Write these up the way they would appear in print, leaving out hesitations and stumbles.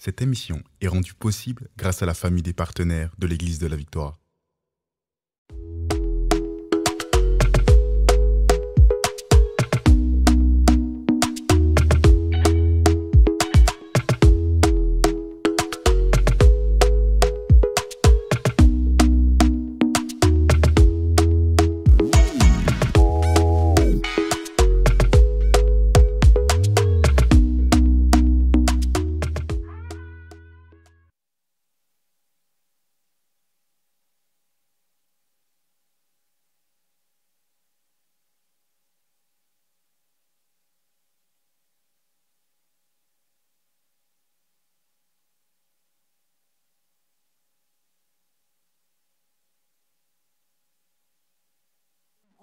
Cette émission est rendue possible grâce à la famille des partenaires de l'Église de la Victoire.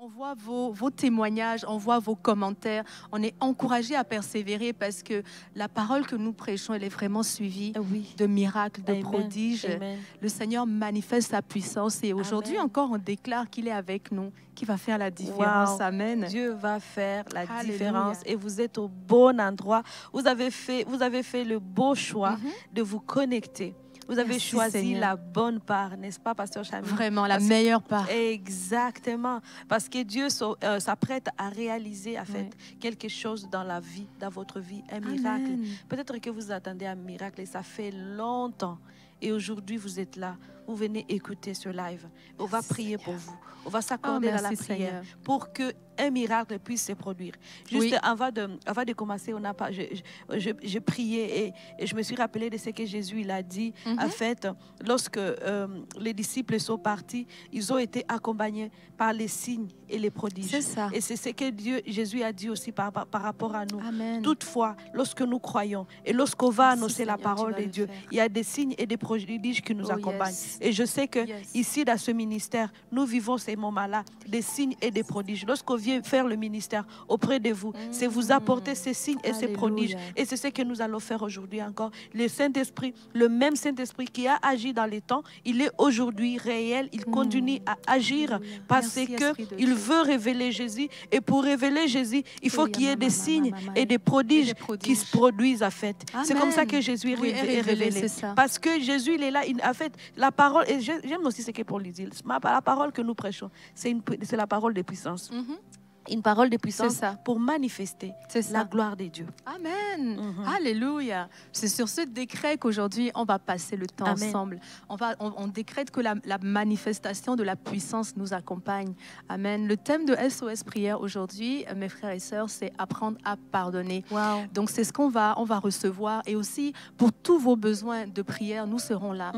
On voit vos témoignages, on voit vos commentaires. On est encouragé à persévérer parce que la parole que nous prêchons, elle est vraiment suivie de miracles, de prodiges. Amen. Le Seigneur manifeste sa puissance et aujourd'hui encore, on déclare qu'il est avec nous, qu'il va faire la différence. Wow. Amen. Dieu va faire la Alléluia. différence et vous êtes au bon endroit. Vous avez fait le beau choix de vous connecter. Vous avez Merci, choisi Seigneur. la bonne part, n'est-ce pas, Pasteur Chami? Vraiment, la Parce- meilleure part. Exactement. Parce que Dieu s'apprête à réaliser, en fait, quelque chose dans la vie, dans votre vie, un miracle. Amen. Peut-être que vous attendez un miracle et ça fait longtemps. Et aujourd'hui, vous êtes là. Vous venez écouter ce live. On va Merci, prier Seigneur. pour vous. On va s'accorder Oh, dans la merci, prière Seigneur. pour qu'un miracle puisse se produire. Juste Oui. avant de commencer, j'ai prié et je me suis rappelé de ce que Jésus il a dit. En fait, lorsque les disciples sont partis, ils ont été accompagnés par les signes et les prodiges. C'est ça. Et c'est ce que Jésus a dit aussi par rapport à nous. Amen. Toutefois, lorsque nous croyons et lorsqu'on va Merci, annoncer la Seigneur, parole tu vas de le Dieu, faire. il y a des signes et des prodiges qui nous Oh, accompagnent. yes. Et je sais que Yes. ici, dans ce ministère, nous vivons ces moments-là, des signes et des prodiges. Lorsqu'on vient faire le ministère auprès de vous, c'est vous apporter ces signes et ces Alléluia. prodiges. Et c'est ce que nous allons faire aujourd'hui encore. Le Saint-Esprit, le même Saint-Esprit qui a agi dans les temps, il est aujourd'hui réel. Il continue à agir Alléluia. parce Merci, Esprit de qu'il Dieu. veut révéler Jésus. Et pour révéler Jésus, il faut Et qu'il y ait des maman, signes maman, et des prodiges qui se produisent en fait. C'est comme ça que Jésus Oui, est révélé. c'est ça. Parce que Jésus, il est là. En fait, la parole, et j'aime aussi ce que Paul dit. La parole que nous prêchons, c'est la parole de puissance. Une parole de puissance C'est ça. pour manifester C'est ça. la gloire de Dieu. Amen. Alléluia. C'est sur ce décret qu'aujourd'hui, on va passer le temps Amen. ensemble. On décrète que la manifestation de la puissance nous accompagne. Amen. Le thème de SOS Prière aujourd'hui, mes frères et sœurs, c'est apprendre à pardonner. Wow. Donc, c'est ce on va recevoir. Et aussi, pour tous vos besoins de prière, nous serons là.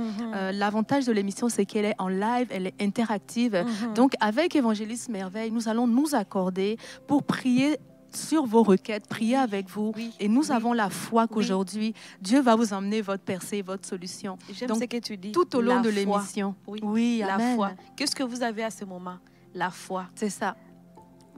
L'avantage de l'émission, c'est qu'elle est en live, elle est interactive. Donc, avec Évangéliste Merveille, nous allons nous accorder pour prier sur vos requêtes, prier avec vous. Oui, Et nous oui. avons la foi qu'aujourd'hui, Dieu va vous emmener votre percée, votre solution. J'aime Donc, ce que tu dis. tout au long La de foi. l'émission. Oui, la amen. foi. Qu'est-ce que vous avez à ce moment? La foi. C'est ça.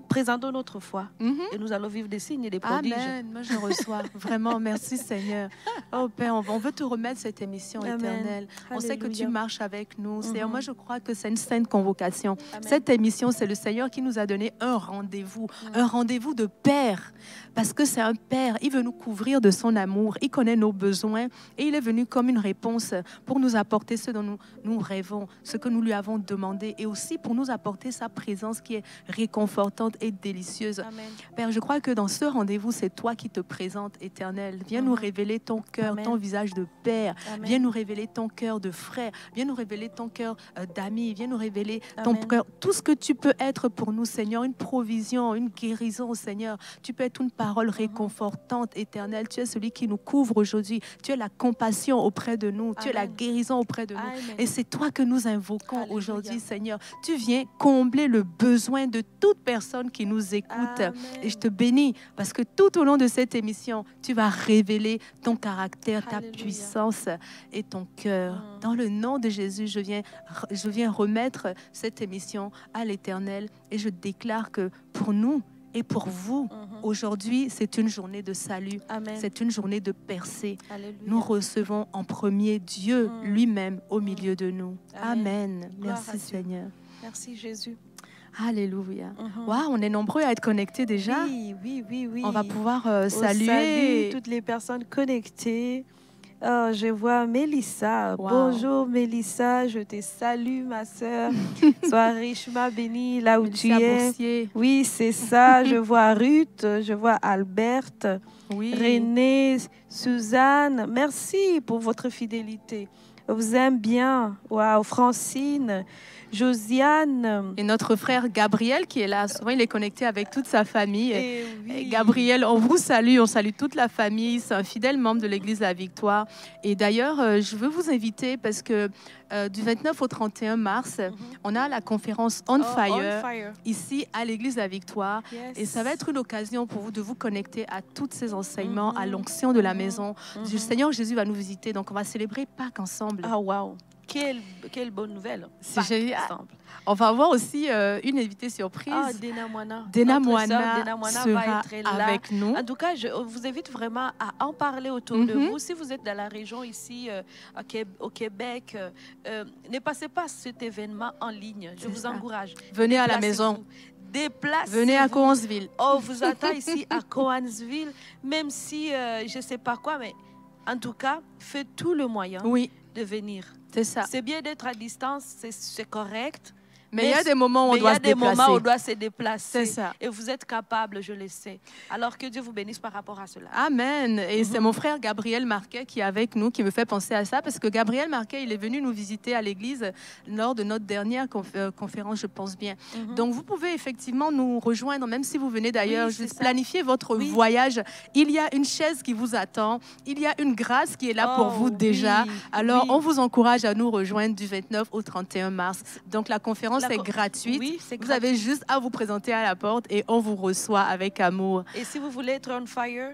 Présentons notre foi Mhm. et nous allons vivre des signes et des prodiges. Amen. Moi, je reçois. Vraiment, merci Seigneur. Oh Père, on veut te remettre cette émission Amen. éternelle. On sait que tu Alléluia. marches avec nous. Seigneur, moi, je crois que c'est une sainte convocation. Amen. Cette émission, c'est le Seigneur qui nous a donné un rendez-vous de Père. Parce que c'est un Père. Il veut nous couvrir de son amour. Il connaît nos besoins et il est venu comme une réponse pour nous apporter ce dont nous rêvons, ce que nous lui avons demandé et aussi pour nous apporter sa présence qui est réconfortante et délicieuse. Amen. Père, je crois que dans ce rendez-vous, c'est toi qui te présentes, Éternel. Viens nous révéler ton cœur, Amen. ton visage de Père. Amen. Viens nous révéler ton cœur de frère. Viens nous révéler ton cœur d'ami. Viens nous révéler ton Amen. cœur. Tout ce que tu peux être pour nous, Seigneur. Une provision, une guérison, Seigneur. Tu peux être une parole réconfortante, Éternel. Tu es celui qui nous couvre aujourd'hui. Tu es la compassion auprès de nous. Tu es la Amen. guérison auprès de nous. Amen. Et c'est toi que nous invoquons Alléluia. aujourd'hui, Seigneur. Tu viens combler le besoin de toute personne qui nous écoute. Amen. Et je te bénis parce que tout au long de cette émission, tu vas révéler ton caractère, ta Alléluia. puissance et ton cœur. Dans le nom de Jésus, je viens remettre cette émission à l'Éternel et je déclare que pour nous et pour vous, aujourd'hui, c'est une journée de salut. Amen. C'est une journée de percée. Alléluia. Nous recevons en premier Dieu lui-même au milieu de nous. Amen. Amen. Gloire Merci à Dieu. Seigneur. Merci Jésus. Alléluia. Waouh, on est nombreux à être connectés déjà. Oui, oui, oui, oui. On va pouvoir On saluer. salue toutes les personnes connectées. Oh, je vois Mélissa. Wow. Bonjour Mélissa, je te salue ma sœur. Sois richement bénie là où tu Mélissa es. Boursier. Oui, c'est ça. Je vois Ruth, je vois Alberte, Oui. Renée, Suzanne. Merci pour votre fidélité. Je vous aime bien. Waouh, Francine, Josiane. Et notre frère Gabriel qui est là, souvent il est connecté avec toute sa famille. Et Et oui. Gabriel, on vous salue, on salue toute la famille. C'est un fidèle membre de l'Église La Victoire. Et d'ailleurs, je veux vous inviter parce que du 29 au 31 mars, on a la conférence On Oh, Fire on fire. ici à l'Église La Victoire. Yes. Et ça va être une occasion pour vous de vous connecter à tous ces enseignements, à l'onction de la maison. Le Seigneur Jésus va nous visiter, donc on va célébrer Pâques ensemble. Ah, waouh. Quelle bonne nouvelle. C'est Pâques génial. ensemble. On va avoir aussi une invitée surprise. Ah, Dena Moana. Dena Notre Moana sœur Dena Moana sera va être là. avec nous. En tout cas, je vous invite vraiment à en parler autour de vous. Si vous êtes dans la région ici, au Québec, ne passez pas cet événement en ligne. Je vous ça. encourage. Venez à la maison. Déplacez-vous. Venez à Coansville. On vous attend ici à Coansville, même si je ne sais pas quoi, mais en tout cas, faites tout le moyen Oui, de venir. c'est ça. C'est bien d'être à distance, c'est correct. Mais il y a des moments où on Mais il y doit a se des moments où on déplacer. doit se déplacer. C'est ça. Et vous êtes capable, je le sais. Alors que Dieu vous bénisse par rapport à cela. Amen. Et c'est mon frère Gabriel Marquet qui est avec nous, qui me fait penser à ça, parce que Gabriel Marquet, il est venu nous visiter à l'église lors de notre dernière conférence, je pense bien. Donc, vous pouvez effectivement nous rejoindre, même si vous venez d'ailleurs, Oui, c'est juste ça. planifier votre Oui. voyage. Il y a une chaise qui vous attend. Il y a une grâce qui est là pour Oh, vous déjà. oui, Alors, oui. on vous encourage à nous rejoindre du 29 au 31 mars. Donc, la conférence est gratuite. Oui, c'est Vous gratuit. avez juste à vous présenter à la porte et on vous reçoit avec amour. Et si vous voulez être on fire,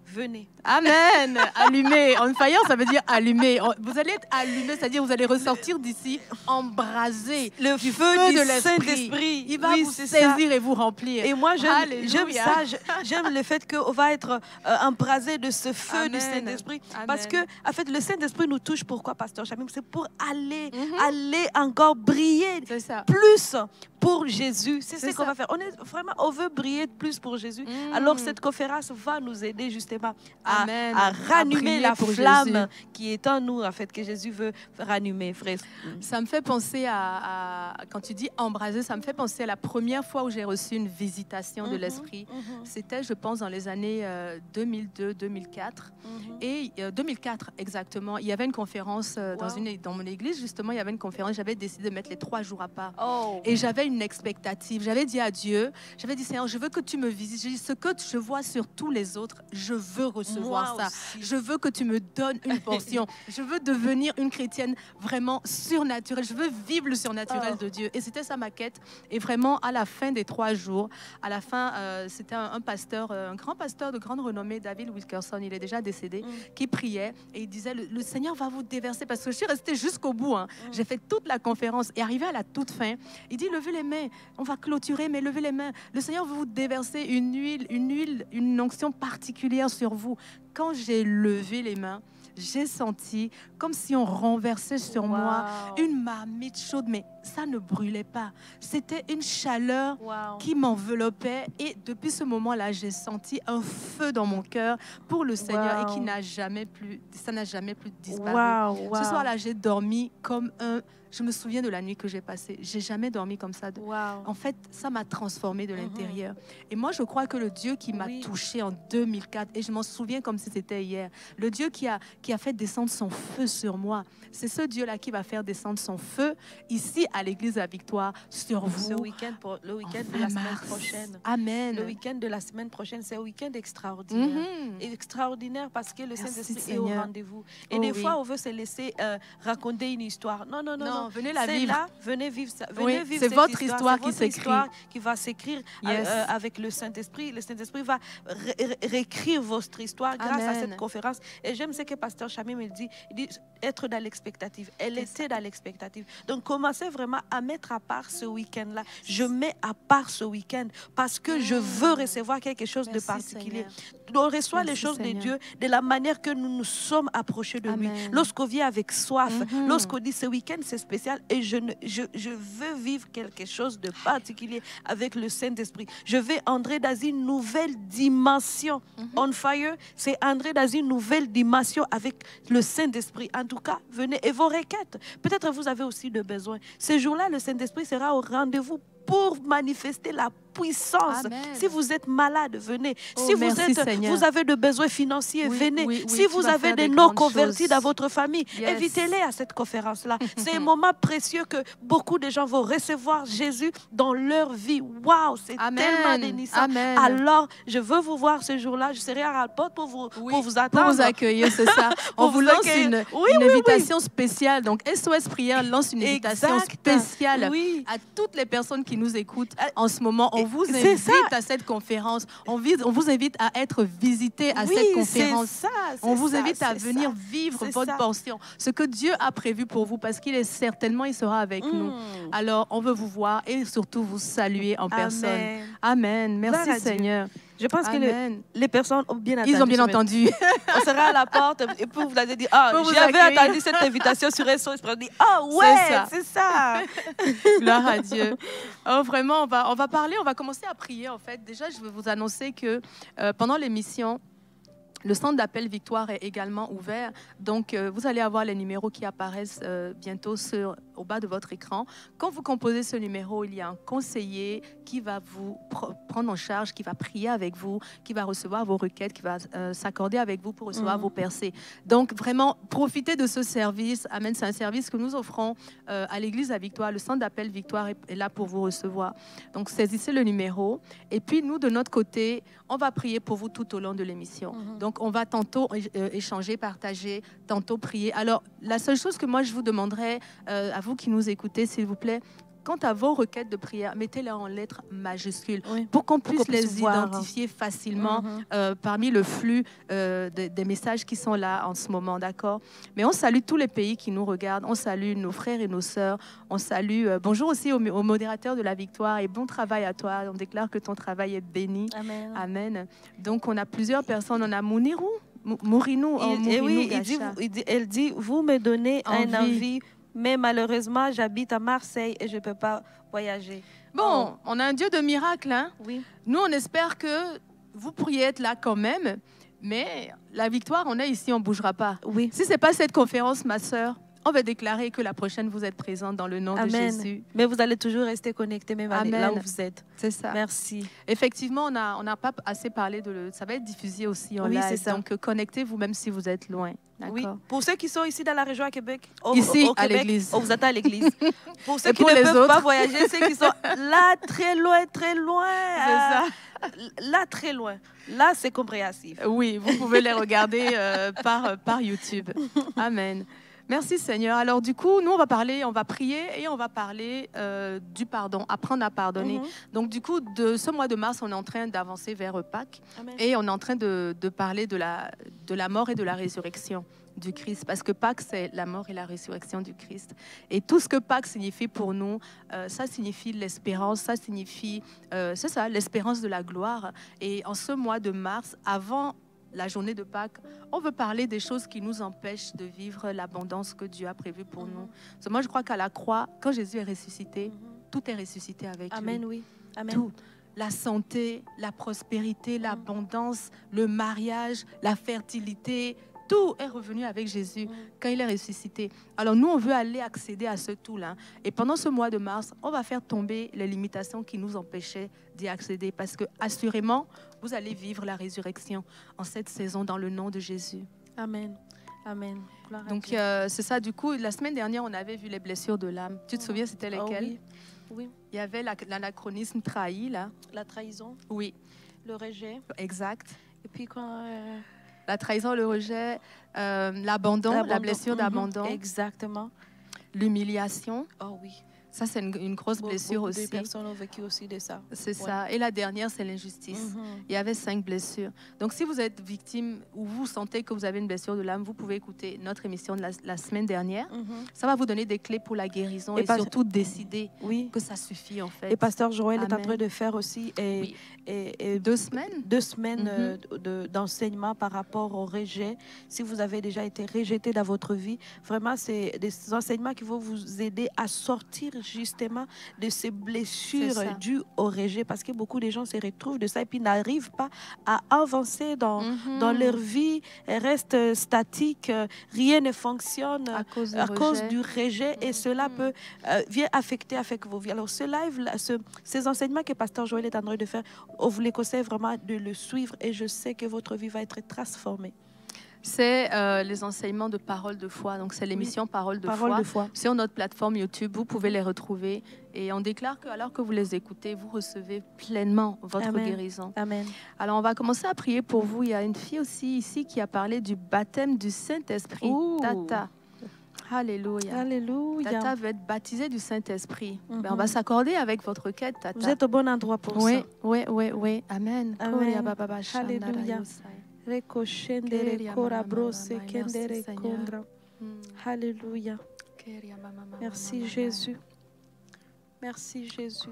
venez. Amen. Allumé. On fire, ça veut dire allumé. Vous allez être allumé, c'est-à-dire vous allez ressortir d'ici embrasé. Le du feu du de l'esprit. Saint-Esprit. Il va Oui, vous c'est ça. saisir et vous remplir. Et moi, j'aime Alléluia. ça. J'aime le fait qu'on va être embrasé de ce feu Amen. du Saint-Esprit. Amen. Parce que, en fait, le Saint-Esprit nous touche. Pourquoi, Pasteur Chamim? C'est pour aller encore briller C'est ça. plus pour Jésus. C'est C'est ce qu'on ça. va faire. On veut briller plus pour Jésus. Alors, cette conférence va nous aider justement Amen. à À rallumer briller la pour flamme Jésus. qui est en nous, en fait, que Jésus veut rallumer, frère. Ça me fait penser quand tu dis embraser, ça me fait penser à la première fois où j'ai reçu une visitation de l'Esprit. C'était, je pense, dans les années 2002-2004. Et 2004, exactement. Il y avait une conférence dans mon église, justement, il y avait une conférence. J'avais décidé de mettre les 3 jours à part. Oh. Et j'avais une expectative. J'avais dit à Dieu, j'avais dit, Seigneur, je veux que tu me visites. J'ai dit, ce que je vois sur tous les autres, je veux recevoir Moi ça. aussi. Je veux que tu me donnes une portion. Je veux devenir une chrétienne vraiment surnaturelle. Je veux vivre le surnaturel de Dieu. Et c'était ça ma quête. Et vraiment, à la fin des 3 jours, à la fin, c'était un pasteur, un grand pasteur de grande renommée, David Wilkerson, il est déjà décédé, qui priait et il disait, le Seigneur va vous déverser. Parce que je suis restée jusqu'au bout. Hein. J'ai fait toute la conférence et arrivé à la toute fin, il dit, levez les mains. On va clôturer, mais levez les mains. Le Seigneur veut vous déverser une onction particulière sur vous. Quand j'ai levé les mains, j'ai senti comme si on renversait sur moi une marmite chaude, mais ça ne brûlait pas. C'était une chaleur qui m'enveloppait et depuis ce moment-là, j'ai senti un feu dans mon cœur pour le Seigneur et qui n'a jamais plus, ça n'a jamais plus disparu. Ce soir-là, j'ai dormi comme un... Je me souviens de la nuit que j'ai passée. J'ai jamais dormi comme ça. En fait, ça m'a transformée de l'intérieur. Et moi, je crois que le Dieu qui m'a touchée en 2004, et je m'en souviens comme si c'était hier, le Dieu qui a fait descendre son feu sur moi, c'est ce Dieu-là qui va faire descendre son feu ici à l'Église La Victoire sur vous. Le week-end de la semaine prochaine. Amen. Le week-end de la semaine prochaine, c'est un week-end extraordinaire. Extraordinaire parce que le Saint-Esprit est au rendez-vous. Et des fois, on veut se laisser raconter une histoire. Non, non, non, non. Venez la vivre. Là, venez vivre ça. Venez vivre c'est votre histoire qui s'écrit. Qui va s'écrire avec le Saint-Esprit. Le Saint-Esprit va réécrire votre histoire grâce à cette conférence. Et j'aime ce que Pasteur Chamim me dit. Il dit être dans l'expectative. Elle était dans l'expectative. Donc, commencez vraiment vraiment à mettre à part ce week-end-là. Je mets à part ce week-end parce que je veux recevoir quelque chose de particulier. On reçoit les choses de Dieu de la manière que nous nous sommes approchés de lui. Lorsqu'on vient avec soif, lorsqu'on dit ce week-end c'est spécial et je veux vivre quelque chose de particulier avec le Saint-Esprit. Je vais entrer dans une nouvelle dimension. On fire, c'est entrer dans une nouvelle dimension avec le Saint-Esprit. En tout cas, venez et vos requêtes. Peut-être vous avez aussi de besoins. Ce jour-là, le Saint-Esprit sera au rendez-vous pour manifester la puissance. Amen. Si vous êtes malade, venez. Oh, si merci, vous avez de besoins financiers, venez. Oui, si vous avez des non-convertis dans votre famille, invitez-les à cette conférence-là. C'est un moment précieux que beaucoup de gens vont recevoir Jésus dans leur vie. Waouh, c'est tellement bénissant. Amen. Alors, je veux vous voir ce jour-là. Je serai à la porte pour vous attendre. Pour vous accueillir, c'est ça. On vous lance une invitation spéciale. Donc, SOS Prière lance une invitation spéciale à toutes les personnes qui nous écoutent en ce moment. On vous invite à cette conférence. On vous invite à être visité à cette conférence. On vous invite à venir vivre votre portion. Ce que Dieu a prévu pour vous, parce qu'il est certainement, il sera avec nous. Alors, on veut vous voir et surtout vous saluer en personne. Amen. Merci Seigneur. Je pense que les personnes ont bien entendu. Ils ont bien entendu. On sera à la porte et puis vous allez dire, j'avais entendu cette invitation sur SOS. On dit, c'est ça. Gloire à Dieu. Oh, vraiment, on va parler, on va commencer à prier en fait. Déjà, je veux vous annoncer que pendant l'émission, le centre d'appel Victoire est également ouvert. Donc, vous allez avoir les numéros qui apparaissent bientôt au bas de votre écran. Quand vous composez ce numéro, il y a un conseiller qui va vous prendre en charge, qui va prier avec vous, qui va recevoir vos requêtes, qui va s'accorder avec vous pour recevoir vos percées. Donc, vraiment, profitez de ce service. Amen. C'est un service que nous offrons à l'église à Victoire. Le centre d'appel Victoire est là pour vous recevoir. Donc, saisissez le numéro. Et puis, nous, de notre côté, on va prier pour vous tout au long de l'émission. Donc, on va tantôt échanger, partager, tantôt prier. Alors, la seule chose que moi, je vous demanderais, à vous qui nous écoutez, s'il vous plaît, quant à vos requêtes de prière, mettez-les en lettres majuscules pour qu'on puisse les identifier facilement parmi le flux des messages qui sont là en ce moment, d'accord? Mais on salue tous les pays qui nous regardent, on salue nos frères et nos sœurs, on salue, bonjour aussi au modérateur de la Victoire et bon travail à toi, on déclare que ton travail est béni. Amen. Amen. Donc on a plusieurs personnes, on a Mounirou, elle dit, vous me donnez un envie. Mais malheureusement, j'habite à Marseille et je ne peux pas voyager. Bon, on a un Dieu de miracles. Hein? Oui. Nous, on espère que vous pourriez être là quand même. Mais la Victoire, on est ici, on ne bougera pas. Oui. Si ce n'est pas cette conférence, ma sœur, on va déclarer que la prochaine, vous êtes présente dans le nom de Jésus. Mais vous allez toujours rester connecté même là où vous êtes. C'est ça. Merci. Effectivement, on n'a pas assez parlé ça va être diffusé aussi en live. C'est ça. Donc, connectez-vous même si vous êtes loin. Oui. Pour ceux qui sont ici dans la région à Québec, ici, au à Québec, l'église. vous êtes à l'église. Pour ceux qui ne peuvent pas voyager, ceux qui sont là, très loin. C'est ça. Là, très loin. Là, c'est compréhensif. Oui, vous pouvez les regarder par YouTube. Amen. Merci Seigneur. Alors du coup, nous on va prier et on va parler du pardon, apprendre à pardonner. Donc du coup, de ce mois de mars, on est en train d'avancer vers Pâques. Amen. Et on est en train de parler de la mort et de la résurrection du Christ, parce que Pâques, c'est la mort et la résurrection du Christ. Et tout ce que Pâques signifie pour nous, ça signifie l'espérance, ça signifie, c'est ça, l'espérance de la gloire. Et en ce mois de mars, avant la journée de Pâques, on veut parler des choses qui nous empêchent de vivre l'abondance que Dieu a prévue pour nous. Parce que moi, je crois qu'à la croix, quand Jésus est ressuscité, tout est ressuscité avec lui. Amen, oui. Amen. Tout. La santé, la prospérité, l'abondance, le mariage, la fertilité, tout est revenu avec Jésus quand il est ressuscité. Alors nous, on veut aller accéder à ce tout-là. Et pendant ce mois de mars, on va faire tomber les limitations qui nous empêchaient d'y accéder. Parce que assurément, vous allez vivre la résurrection en cette saison dans le nom de Jésus. Amen. Amen. Donc c'est ça. Du coup, la semaine dernière, on avait vu les blessures de l'âme. Tu te souviens, c'était lesquelles? Oui. Il y avait l'anachronisme trahi, là. La trahison. Oui. Le rejet. Exact. Et puis quand... La trahison, le rejet, l'abandon, la blessure d'abandon. Exactement. L'humiliation. Oh oui. Ça, c'est une grosse blessure Beaucoup de aussi. personnes ont vécu aussi de ça. C'est Ouais. ça. Et la dernière, c'est l'injustice. Il y avait 5 blessures. Donc, si vous êtes victime ou vous sentez que vous avez une blessure de l'âme, vous pouvez écouter notre émission de la semaine dernière. Ça va vous donner des clés pour la guérison et surtout décider que ça suffit, en fait. Et Pasteur Joël est en Amen. train de faire aussi Oui. 2 semaines d'enseignement par rapport au rejet. Si vous avez déjà été rejeté dans votre vie, vraiment, c'est des enseignements qui vont vous aider à sortir justement de ces blessures dues au rejet, parce que beaucoup de gens se retrouvent de ça et puis n'arrivent pas à avancer dans leur vie, restent statiques, rien ne fonctionne à cause du rejet et cela peut vient affecter avec vos vies. Alors ce live, ces enseignements que Pasteur Joël est en train de faire, on vous les conseille vraiment de le suivre et je sais que votre vie va être transformée. C'est les enseignements de Parole de foi. Donc, c'est l'émission Parole de foi. Sur notre plateforme YouTube, vous pouvez les retrouver. Et on déclare que, alors que vous les écoutez, vous recevez pleinement votre guérison. Amen. Alors, on va commencer à prier pour vous. Il y a une fille aussi ici qui a parlé du baptême du Saint-Esprit. Tata. Alléluia. Alléluia. Tata veut être baptisée du Saint-Esprit. Ben, on va s'accorder avec votre requête, Tata. Vous êtes au bon endroit pour ça. Oui. Amen. Amen. Alléluia. Alléluia. Merci Jésus. Merci Jésus.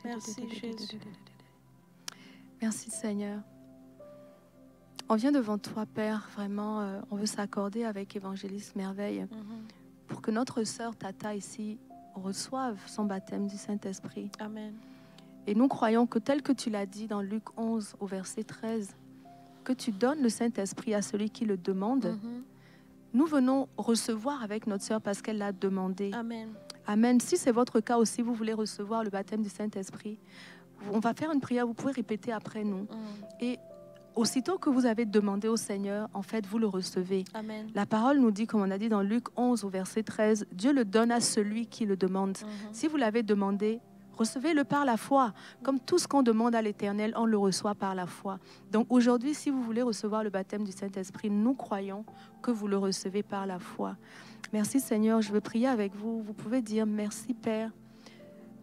Merci Jésus. Merci Seigneur. On vient devant toi, Père, vraiment, on veut s'accorder avec Évangéliste Merveille pour que notre sœur Tata ici reçoive son baptême du Saint-Esprit. Amen. Et nous croyons que tel que tu l'as dit dans Luc 11 au verset 13, que tu donnes le Saint-Esprit à celui qui le demande, nous venons recevoir avec notre sœur parce qu'elle l'a demandé. Amen. Amen. Si c'est votre cas aussi, vous voulez recevoir le baptême du Saint-Esprit, on va faire une prière, vous pouvez répéter après nous. Et aussitôt que vous avez demandé au Seigneur, en fait, vous le recevez. Amen. La parole nous dit, comme on a dit dans Luc 11 au verset 13, Dieu le donne à celui qui le demande. Si vous l'avez demandé, recevez-le par la foi. Comme tout ce qu'on demande à l'Éternel, on le reçoit par la foi. Donc aujourd'hui, si vous voulez recevoir le baptême du Saint-Esprit, nous croyons que vous le recevez par la foi. Merci Seigneur, je veux prier avec vous. Vous pouvez dire, merci Père,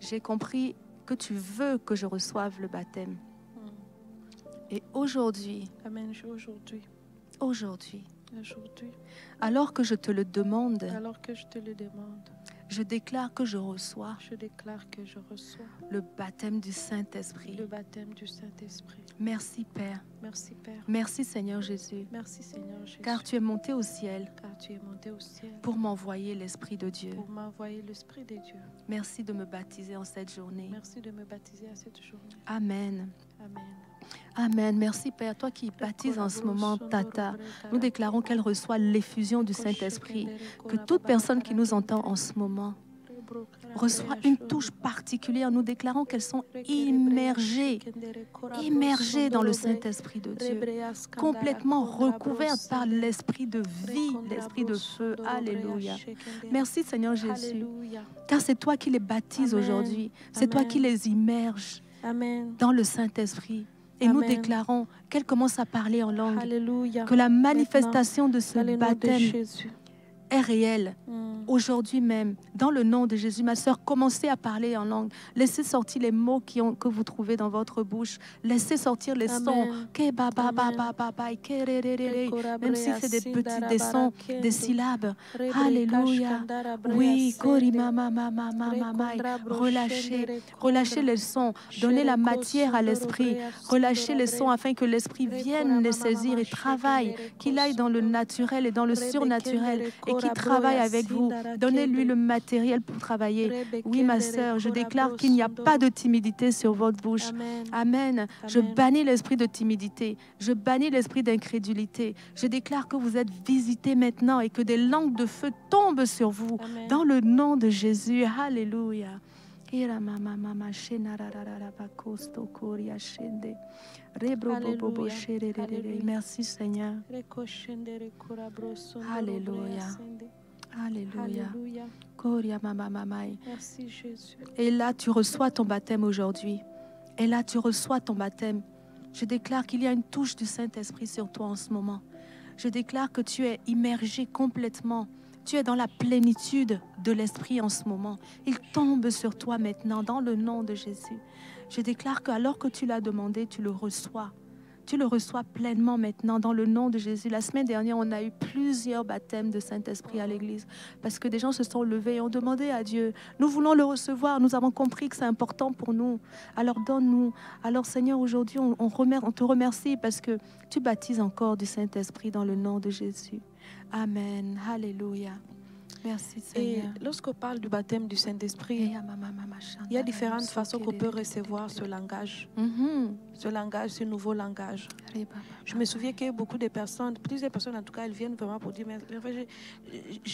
j'ai compris que tu veux que je reçoive le baptême. Et aujourd'hui, Amen. Aujourd'hui, alors que je te le demande, je déclare que je reçois le baptême du Saint-Esprit. Merci Père. Merci Seigneur Jésus. Car tu es monté au ciel pour m'envoyer l'Esprit de Dieu. Merci de me baptiser en cette journée. Amen. Amen. Merci Père. Toi qui baptises en ce moment Tata, nous déclarons qu'elle reçoit l'effusion du Saint-Esprit. Que toute personne qui nous entend en ce moment reçoit une touche particulière. Nous déclarons qu'elles sont immergées dans le Saint-Esprit de Dieu, complètement recouvertes par l'Esprit de vie, l'Esprit de feu. Alléluia. Merci Seigneur Jésus, car c'est toi qui les baptises aujourd'hui. C'est toi qui les immerges dans le Saint-Esprit. Et nous déclarons qu'elle commence à parler en langue, que la manifestation de ce baptême est réelle. Aujourd'hui même, dans le nom de Jésus, ma sœur, commencez à parler en langue. Laissez sortir les mots que vous trouvez dans votre bouche. Laissez sortir les sons. Même si c'est des sons, des syllabes. Alléluia. Oui, relâchez les sons. Donnez la matière à l'esprit. Relâchez les sons afin que l'esprit vienne les saisir et travaille. Qu'il aille dans le naturel et dans le surnaturel et qu'il travaille avec vous. Donnez-lui le matériel pour travailler. Oui, ma sœur, je déclare qu'il n'y a pas de timidité sur votre bouche. Amen. Je bannis l'esprit de timidité. Je bannis l'esprit d'incrédulité. Je déclare que vous êtes visités maintenant et que des langues de feu tombent sur vous. Dans le nom de Jésus. Alléluia. Merci Seigneur. Alléluia. Alléluia. Merci Jésus. Et là, tu reçois ton baptême aujourd'hui. Et là, tu reçois ton baptême. Je déclare qu'il y a une touche du Saint-Esprit sur toi en ce moment. Je déclare que tu es immergé complètement Tu es dans la plénitude de l'Esprit en ce moment. Il tombe sur toi maintenant dans le nom de Jésus. Je déclare que alors que tu l'as demandé, tu le reçois. Tu le reçois pleinement maintenant dans le nom de Jésus. La semaine dernière, on a eu plusieurs baptêmes de Saint-Esprit à l'église parce que des gens se sont levés et ont demandé à Dieu. Nous voulons le recevoir. Nous avons compris que c'est important pour nous. Alors donne-nous. Alors Seigneur, aujourd'hui, on te remercie parce que tu baptises encore du Saint-Esprit dans le nom de Jésus. Amen. Alléluia. Merci Seigneur. Et lorsqu'on parle du baptême du Saint-Esprit, il y a différentes façons qu'on peut recevoir ce langage. Ce langage, ce nouveau langage. Je me souviens que beaucoup de personnes, plusieurs personnes en tout cas, elles viennent vraiment pour dire, mais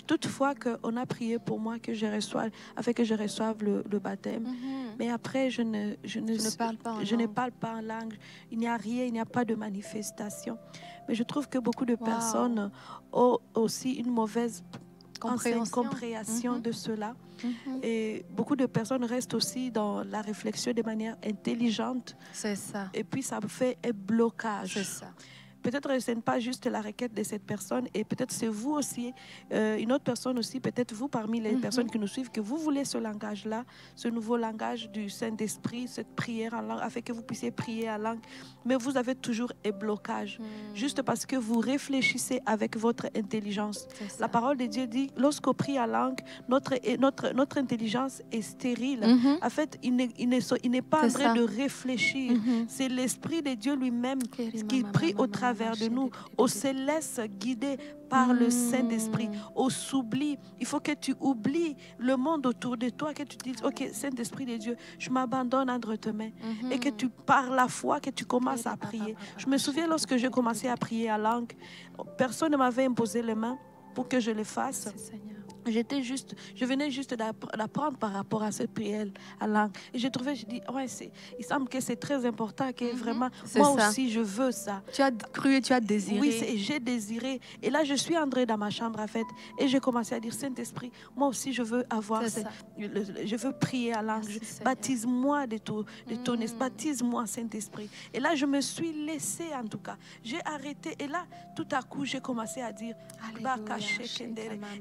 toutefois qu'on a prié pour moi que je reçoive, afin que je reçoive le baptême. Mais après, je ne parle pas en langue. Il n'y a rien, il n'y a pas de manifestation. Mais je trouve que beaucoup de personnes ont aussi une mauvaise compréhension de cela. Et beaucoup de personnes restent aussi dans la réflexion de manière intelligente. C'est ça. Et puis ça fait un blocage. C'est ça. Peut-être que ce n'est pas juste la requête de cette personne, et peut-être c'est vous aussi, une autre personne aussi, peut-être vous parmi les personnes qui nous suivent, que vous voulez ce langage-là, ce nouveau langage du Saint-Esprit, cette prière en langue, afin que vous puissiez prier en langue. Mais vous avez toujours un blocage, juste parce que vous réfléchissez avec votre intelligence. La parole de Dieu dit, lorsqu'on prie en langue, notre intelligence est stérile. En fait, il n'est pas en train de réfléchir. C'est l'Esprit de Dieu lui-même qui prie au travers de nous. On se laisse guider par le Saint-Esprit. On s'oublie. Il faut que tu oublies le monde autour de toi, que tu dises, ok, Saint-Esprit de Dieu, je m'abandonne entre tes mains. Et que tu, par la foi, que tu commences à prier. Je me souviens lorsque j'ai commencé à prier en langue, personne ne m'avait imposé les mains pour que je le fasse. Je venais juste d'apprendre par rapport à cette prière à langue. Et j'ai trouvé, je dis, ouais, il semble que c'est très important, que vraiment, moi aussi, je veux ça. Tu as cru et tu as désiré. Oui, j'ai désiré. Et là, je suis entrée dans ma chambre, en fait, et j'ai commencé à dire, Saint-Esprit, moi aussi, je veux avoir, je veux prier à langue. Baptise-moi de ton esprit, baptise-moi, Saint-Esprit. Et là, je me suis laissée, en tout cas. J'ai arrêté, et là, tout à coup, j'ai commencé à dire,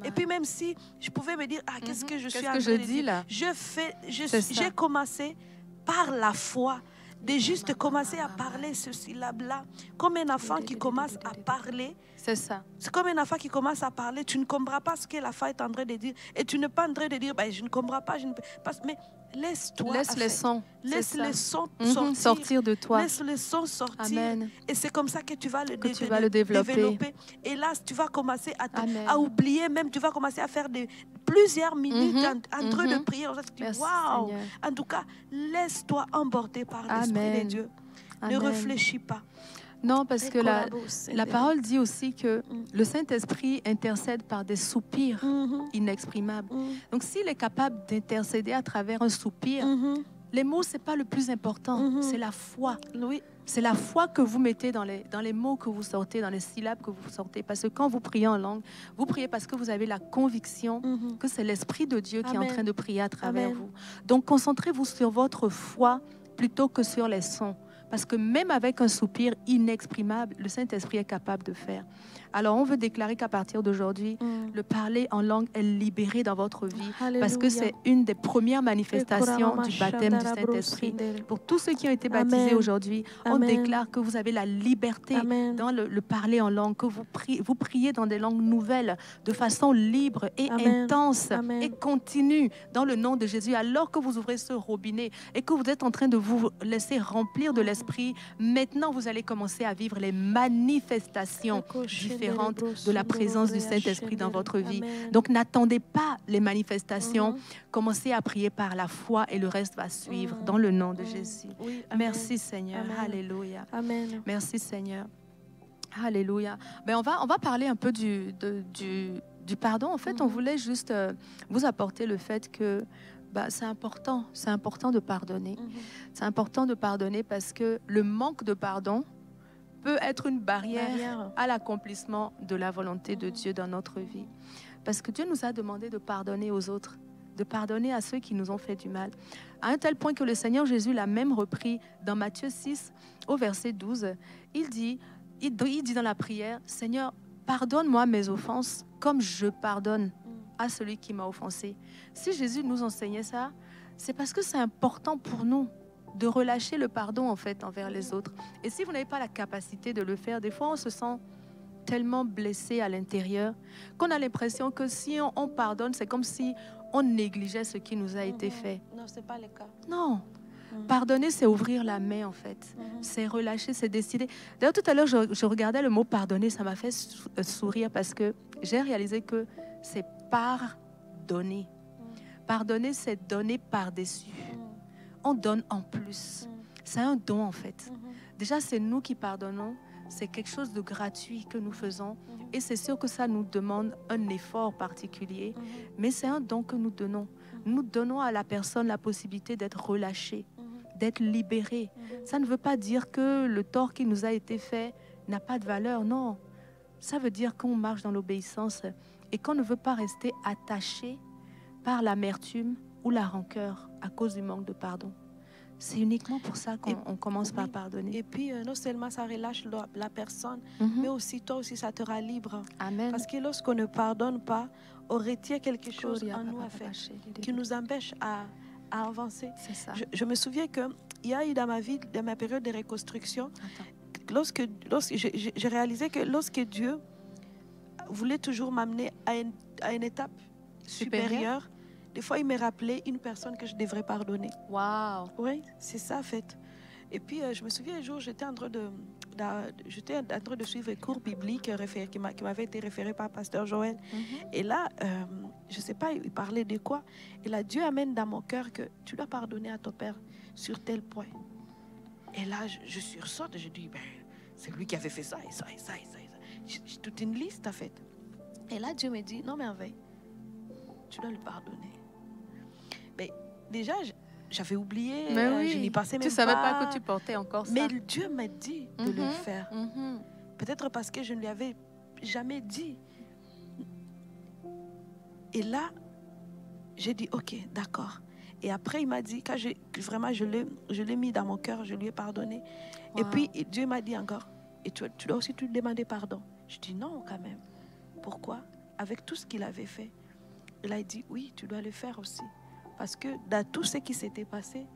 et puis même si je pouvais me dire, qu'est-ce que je suis en train de dire là? J'ai commencé par la foi de juste commencer à parler ce syllabe-là, comme un enfant qui commence à parler. C'est ça. C'est comme un enfant qui commence à parler. Tu ne comprends pas ce que l'enfant est en train de dire. Et tu n'es pas en train de dire, je ne comprends pas, je ne peux pas. Mais laisse-toi. Laisse les sons. Laisse les sons sortir de toi. Laisse les sons sortir. Amen. Et c'est comme ça que tu vas le développer. Et là, tu vas commencer à oublier, même tu vas commencer à faire plusieurs minutes en train de prier. Waouh! En tout cas, laisse-toi emporter par l'Esprit de Dieu. Ne réfléchis pas. Non, parce que la parole dit aussi que le Saint-Esprit intercède par des soupirs inexprimables. Donc, s'il est capable d'intercéder à travers un soupir, les mots, ce n'est pas le plus important, c'est la foi. Oui. C'est la foi que vous mettez dans les mots que vous sortez, dans les syllabes que vous sortez. Parce que quand vous priez en langue, vous priez parce que vous avez la conviction que c'est l'Esprit de Dieu qui est en train de prier à travers vous. Donc, concentrez-vous sur votre foi plutôt que sur les sons. Parce que même avec un soupir inexprimable, le Saint-Esprit est capable de faire. Alors, on veut déclarer qu'à partir d'aujourd'hui, le parler en langue est libéré dans votre vie. Alléluia. Parce que c'est une des premières manifestations du baptême du Saint-Esprit. Pour tous ceux qui ont été baptisés aujourd'hui, on déclare que vous avez la liberté dans le parler en langue, que vous priez dans des langues nouvelles, de façon libre et intense et continue dans le nom de Jésus. Alors que vous ouvrez ce robinet et que vous êtes en train de vous laisser remplir de l'Esprit, maintenant vous allez commencer à vivre les manifestations différentes de la présence du Saint-Esprit dans votre vie. Donc n'attendez pas les manifestations, commencez à prier par la foi et le reste va suivre dans le nom de Jésus. Oui, merci Seigneur. Alléluia. Amen. Merci Seigneur. Alléluia. Ben, on va parler un peu du pardon. En fait, on voulait juste vous apporter le fait que c'est important de pardonner. C'est important de pardonner parce que le manque de pardon peut être une barrière à l'accomplissement de la volonté de Dieu dans notre vie. Parce que Dieu nous a demandé de pardonner aux autres, de pardonner à ceux qui nous ont fait du mal. À un tel point que le Seigneur Jésus l'a même repris dans Matthieu 6, au verset 12. Il dit dans la prière, « Seigneur, pardonne-moi mes offenses comme je pardonne à celui qui m'a offensé. Si Jésus nous enseignait ça, c'est parce que c'est important pour nous de relâcher le pardon en fait envers les autres. Et si vous n'avez pas la capacité de le faire, des fois on se sent tellement blessé à l'intérieur qu'on a l'impression que si on pardonne, c'est comme si on négligeait ce qui nous a été fait. Non, ce n'est pas le cas. Non. Pardonner, c'est ouvrir la main, en fait. C'est relâcher, c'est décider. D'ailleurs, tout à l'heure, je regardais le mot pardonner, ça m'a fait sourire parce que j'ai réalisé que c'est pardonner. Pardonner, c'est donner par-dessus. On donne en plus. C'est un don, en fait. Déjà, c'est nous qui pardonnons. C'est quelque chose de gratuit que nous faisons. Et c'est sûr que ça nous demande un effort particulier. Mais c'est un don que nous donnons. Nous donnons à la personne la possibilité d'être relâchée, d'être libérée. Ça ne veut pas dire que le tort qui nous a été fait n'a pas de valeur. Non. Ça veut dire qu'on marche dans l'obéissance et qu'on ne veut pas rester attaché par l'amertume ou la rancœur à cause du manque de pardon. C'est uniquement pour ça qu'on commence par pardonner. Et puis, non seulement ça relâche la personne, mais aussi toi aussi, ça te rend libre. Amen. Parce que lorsqu'on ne pardonne pas, on retient quelque chose en nous à faire qui nous empêche à avancer. C'est ça. Je me souviens qu'il y a eu dans ma vie, dans ma période de reconstruction, lorsque j'ai réalisé que lorsque Dieu voulait toujours m'amener à une étape supérieure, des fois, il me rappelait une personne que je devrais pardonner. Wow. Oui, c'est ça, en fait. Et puis, je me souviens un jour, j'étais en train de suivre un cours biblique qui m'avait été référé par Pasteur Joël. Et là, je ne sais pas, il parlait de quoi. Et là, Dieu amène dans mon cœur que tu dois pardonner à ton père sur tel point. Et là, je sursaute et je dis, ben, c'est lui qui avait fait ça et ça et ça et ça. J'ai toute une liste, en fait. Et là, Dieu me dit, non, merveille, tu dois le pardonner. Mais déjà, j'avais oublié, je n'y passais même pas. Tu ne savais pas que tu portais encore ça. Mais Dieu m'a dit de le faire. Peut-être parce que je ne lui avais jamais dit. Et là, j'ai dit, ok, d'accord. Et après, il m'a dit, quand je l'ai mis dans mon cœur, je lui ai pardonné. Wow. Et puis, Dieu m'a dit encore, et tu dois aussi te demander pardon. Je dis non, quand même. Pourquoi? Avec tout ce qu'il avait fait. Il a dit, oui, tu dois le faire aussi. Parce que dans tout ce qui s'était passé,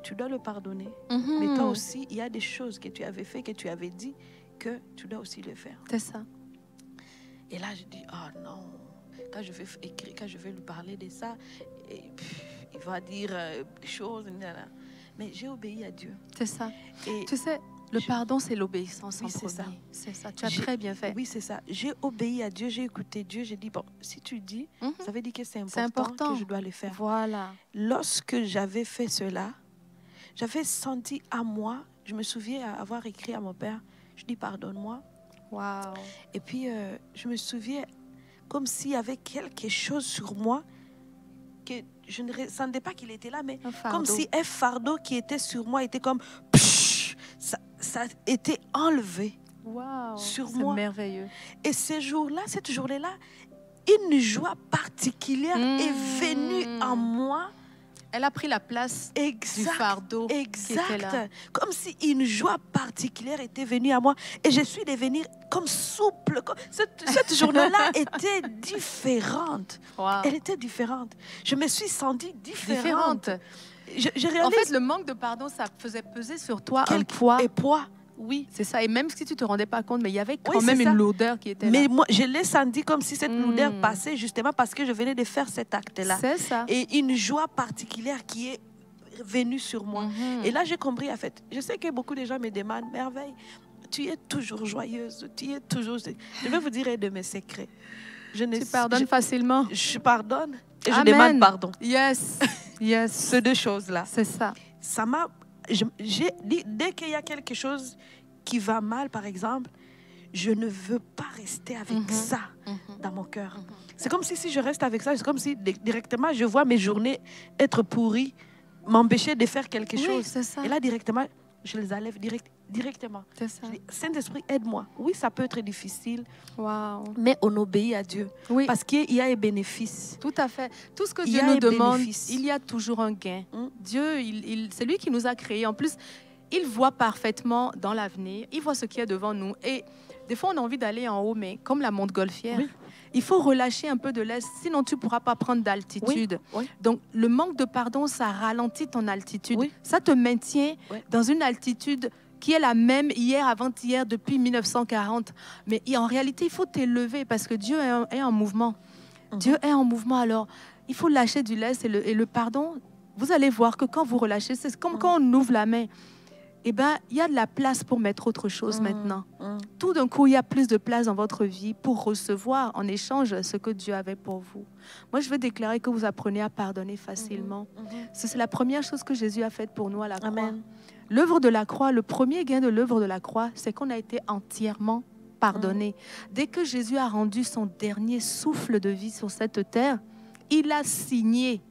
tu dois le pardonner. Mais toi aussi, il y a des choses que tu avais fait, que tu avais dit, que tu dois aussi le faire. C'est ça. Et là, je dis, oh non. Quand je vais écrire, quand je vais lui parler de ça, il va dire des choses. Mais j'ai obéi à Dieu. C'est ça. Et tu sais, le pardon, c'est l'obéissance en premier. C'est ça. Tu as très bien fait. Oui, c'est ça. J'ai obéi à Dieu, j'ai écouté Dieu. J'ai dit, bon, si tu dis, ça veut dire que c'est important que je dois le faire. Voilà. Lorsque j'avais fait cela, j'avais senti à moi, je me souviens avoir écrit à mon père, je dis, pardonne-moi. Wow. Et puis, je me souviens comme s'il y avait quelque chose sur moi que je ne ressentais pas qu'il était là, mais comme si un fardeau qui était sur moi était comme... Ça a été enlevé sur moi. C'est merveilleux. Et ce jour-là, cette journée-là, une joie particulière est venue en moi. Elle a pris la place du fardeau qui était là. Comme si une joie particulière était venue à moi. Et je suis devenue comme souple. Cette journée-là était différente. Wow. Elle était différente. Je me suis sentie différente. Je réalise... En fait, le manque de pardon, ça faisait peser sur toi un poids. Oui, c'est ça. Et même si tu ne te rendais pas compte, mais il y avait quand même une lourdeur qui était là. Mais moi, je l'ai senti comme si cette lourdeur passait justement parce que je venais de faire cet acte-là. C'est ça. Et une joie particulière qui est venue sur moi. Et là, j'ai compris, en fait. Je sais que beaucoup de gens me demandent, merveille, tu es toujours joyeuse, tu es toujours... Je vais vous dire un de mes secrets. Tu pardonnes facilement. Je pardonne et je demande pardon. Yes. Ces deux choses-là. C'est ça. Ça m'a... J'ai dit, dès qu'il y a quelque chose qui va mal, par exemple, je ne veux pas rester avec ça dans mon cœur. C'est comme si je reste avec ça, c'est comme si directement je vois mes journées être pourries, m'empêcher de faire quelque chose. C'est ça. Et là, directement, je les enlève directement. C'est ça. Saint-Esprit, aide-moi. Oui, ça peut être difficile, mais on obéit à Dieu. Oui. Parce qu'il y a un bénéfice. Tout à fait. Tout ce que Dieu nous demande, il y a toujours un gain. Dieu, c'est lui qui nous a créés. En plus, il voit parfaitement dans l'avenir. Il voit ce qu'il y a devant nous. Et des fois, on a envie d'aller en haut, mais comme la montgolfière. il faut relâcher un peu de lest, sinon tu ne pourras pas prendre d'altitude. Oui, oui. Donc, le manque de pardon, ça ralentit ton altitude. Oui. Ça te maintient Oui. dans une altitude qui est la même hier, avant-hier, depuis 1940. Mais en réalité, il faut t'élever parce que Dieu est en mouvement. Dieu est en mouvement, alors il faut lâcher du lest et le pardon. Vous allez voir que quand vous relâchez, c'est comme quand on ouvre la main. Eh bien, il y a de la place pour mettre autre chose maintenant. Tout d'un coup, il y a plus de place dans votre vie pour recevoir en échange ce que Dieu avait pour vous. Moi, je veux déclarer que vous apprenez à pardonner facilement. C'est la première chose que Jésus a faite pour nous à la croix. Amen. L'œuvre de la croix, le premier gain de l'œuvre de la croix, c'est qu'on a été entièrement pardonné. Dès que Jésus a rendu son dernier souffle de vie sur cette terre, il a signé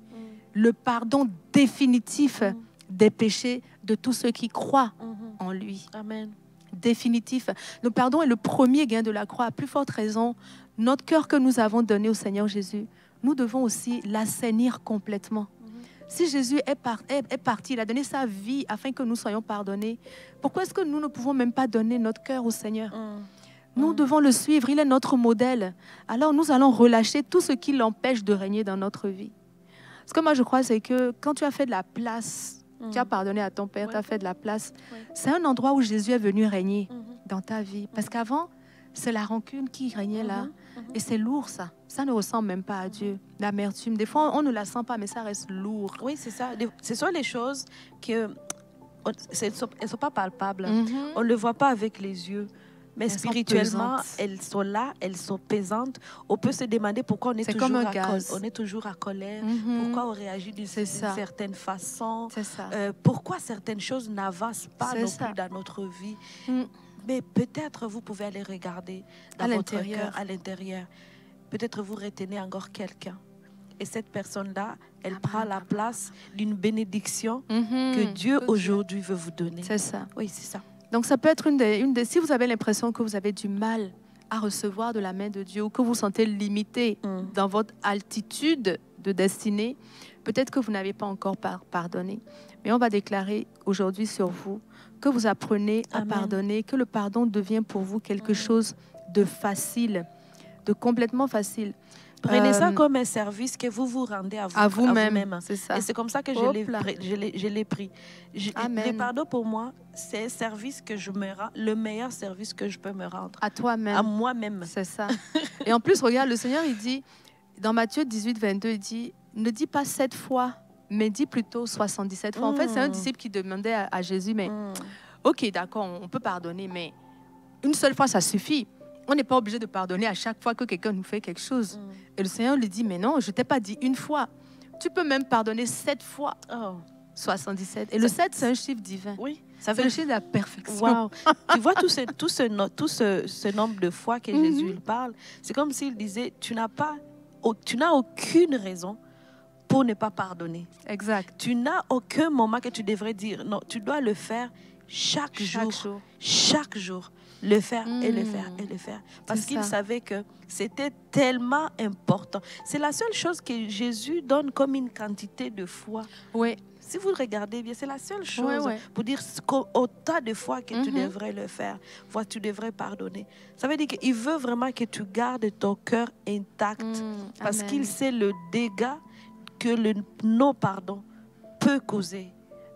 le pardon définitif des péchés de tous ceux qui croient en lui. Amen. Définitif. Le pardon est le premier gain de la croix. À plus forte raison, notre cœur que nous avons donné au Seigneur Jésus, nous devons aussi l'assainir complètement. Si Jésus est parti, il a donné sa vie afin que nous soyons pardonnés, pourquoi est-ce que nous ne pouvons même pas donner notre cœur au Seigneur? Nous devons le suivre, il est notre modèle. Alors nous allons relâcher tout ce qui l'empêche de régner dans notre vie. Ce que moi je crois, c'est que quand tu as fait de la place, tu as pardonné à ton père, tu as fait de la place, c'est un endroit où Jésus est venu régner dans ta vie. Parce qu'avant, c'est la rancune qui régnait là. Et c'est lourd ça. Ça ne ressemble même pas à Dieu. L'amertume, des fois on ne la sent pas, mais ça reste lourd. Oui, c'est ça. Ce sont les choses que elles ne sont pas palpables. On ne le voit pas avec les yeux. Mais Elles sont spirituellement, pesantes. elles sont là, elles sont pesantes. On peut se demander pourquoi on est, C'est comme un gaz. on est toujours à colère, pourquoi on réagit d'une C'est ça. certaine façon, C'est ça. pourquoi certaines choses n'avancent pas C'est non ça. plus dans notre vie. Mais peut-être vous pouvez aller regarder dans À votre l'intérieur. cœur, à l'intérieur. Peut-être vous retenez encore quelqu'un. Et cette personne-là, elle prend la place d'une bénédiction que Dieu aujourd'hui veut vous donner. C'est ça. Oui, c'est ça. Donc ça peut être une des... Si vous avez l'impression que vous avez du mal à recevoir de la main de Dieu ou que vous sentez limité dans votre altitude de destinée, peut-être que vous n'avez pas encore pardonné. Mais on va déclarer aujourd'hui sur vous que vous apprenez à pardonner, que le pardon devient pour vous quelque chose de facile, de complètement facile. Prenez ça comme un service que vous vous rendez à vous-même. C'est ça. Et c'est comme ça que je l'ai pris. Le pardon pour moi, c'est un service que je me rends, le meilleur service que je peux me rendre. À toi-même. À moi-même. C'est ça. Et en plus, regarde, le Seigneur, il dit, dans Matthieu 18, 22, il dit, ne dis pas 7 fois, mais dis plutôt 77 fois. En fait, c'est un disciple qui demandait à Jésus, mais ok, d'accord, on peut pardonner, mais une seule fois, ça suffit. On n'est pas obligé de pardonner à chaque fois que quelqu'un nous fait quelque chose. Et le Seigneur lui dit, mais non, je ne t'ai pas dit une fois. Tu peux même pardonner 7 fois. 77. Et le 7, c'est un chiffre divin. Oui. C'est le chiffre de la perfection. Wow. Tu vois tout ce nombre de fois que Jésus il parle, c'est comme s'il disait, tu n'as aucune raison pour ne pas pardonner. Exact. Tu n'as aucun moment que tu devrais dire, non, tu dois le faire chaque jour. Chaque jour. Le faire et le faire et le faire. Parce qu'il savait que c'était tellement important. C'est la seule chose que Jésus donne comme une quantité de foi. Oui. Si vous le regardez bien, c'est la seule chose pour dire autant de fois que tu devrais le faire, tu devrais pardonner. Ça veut dire qu'il veut vraiment que tu gardes ton cœur intact parce qu'il sait le dégât que le non-pardon peut causer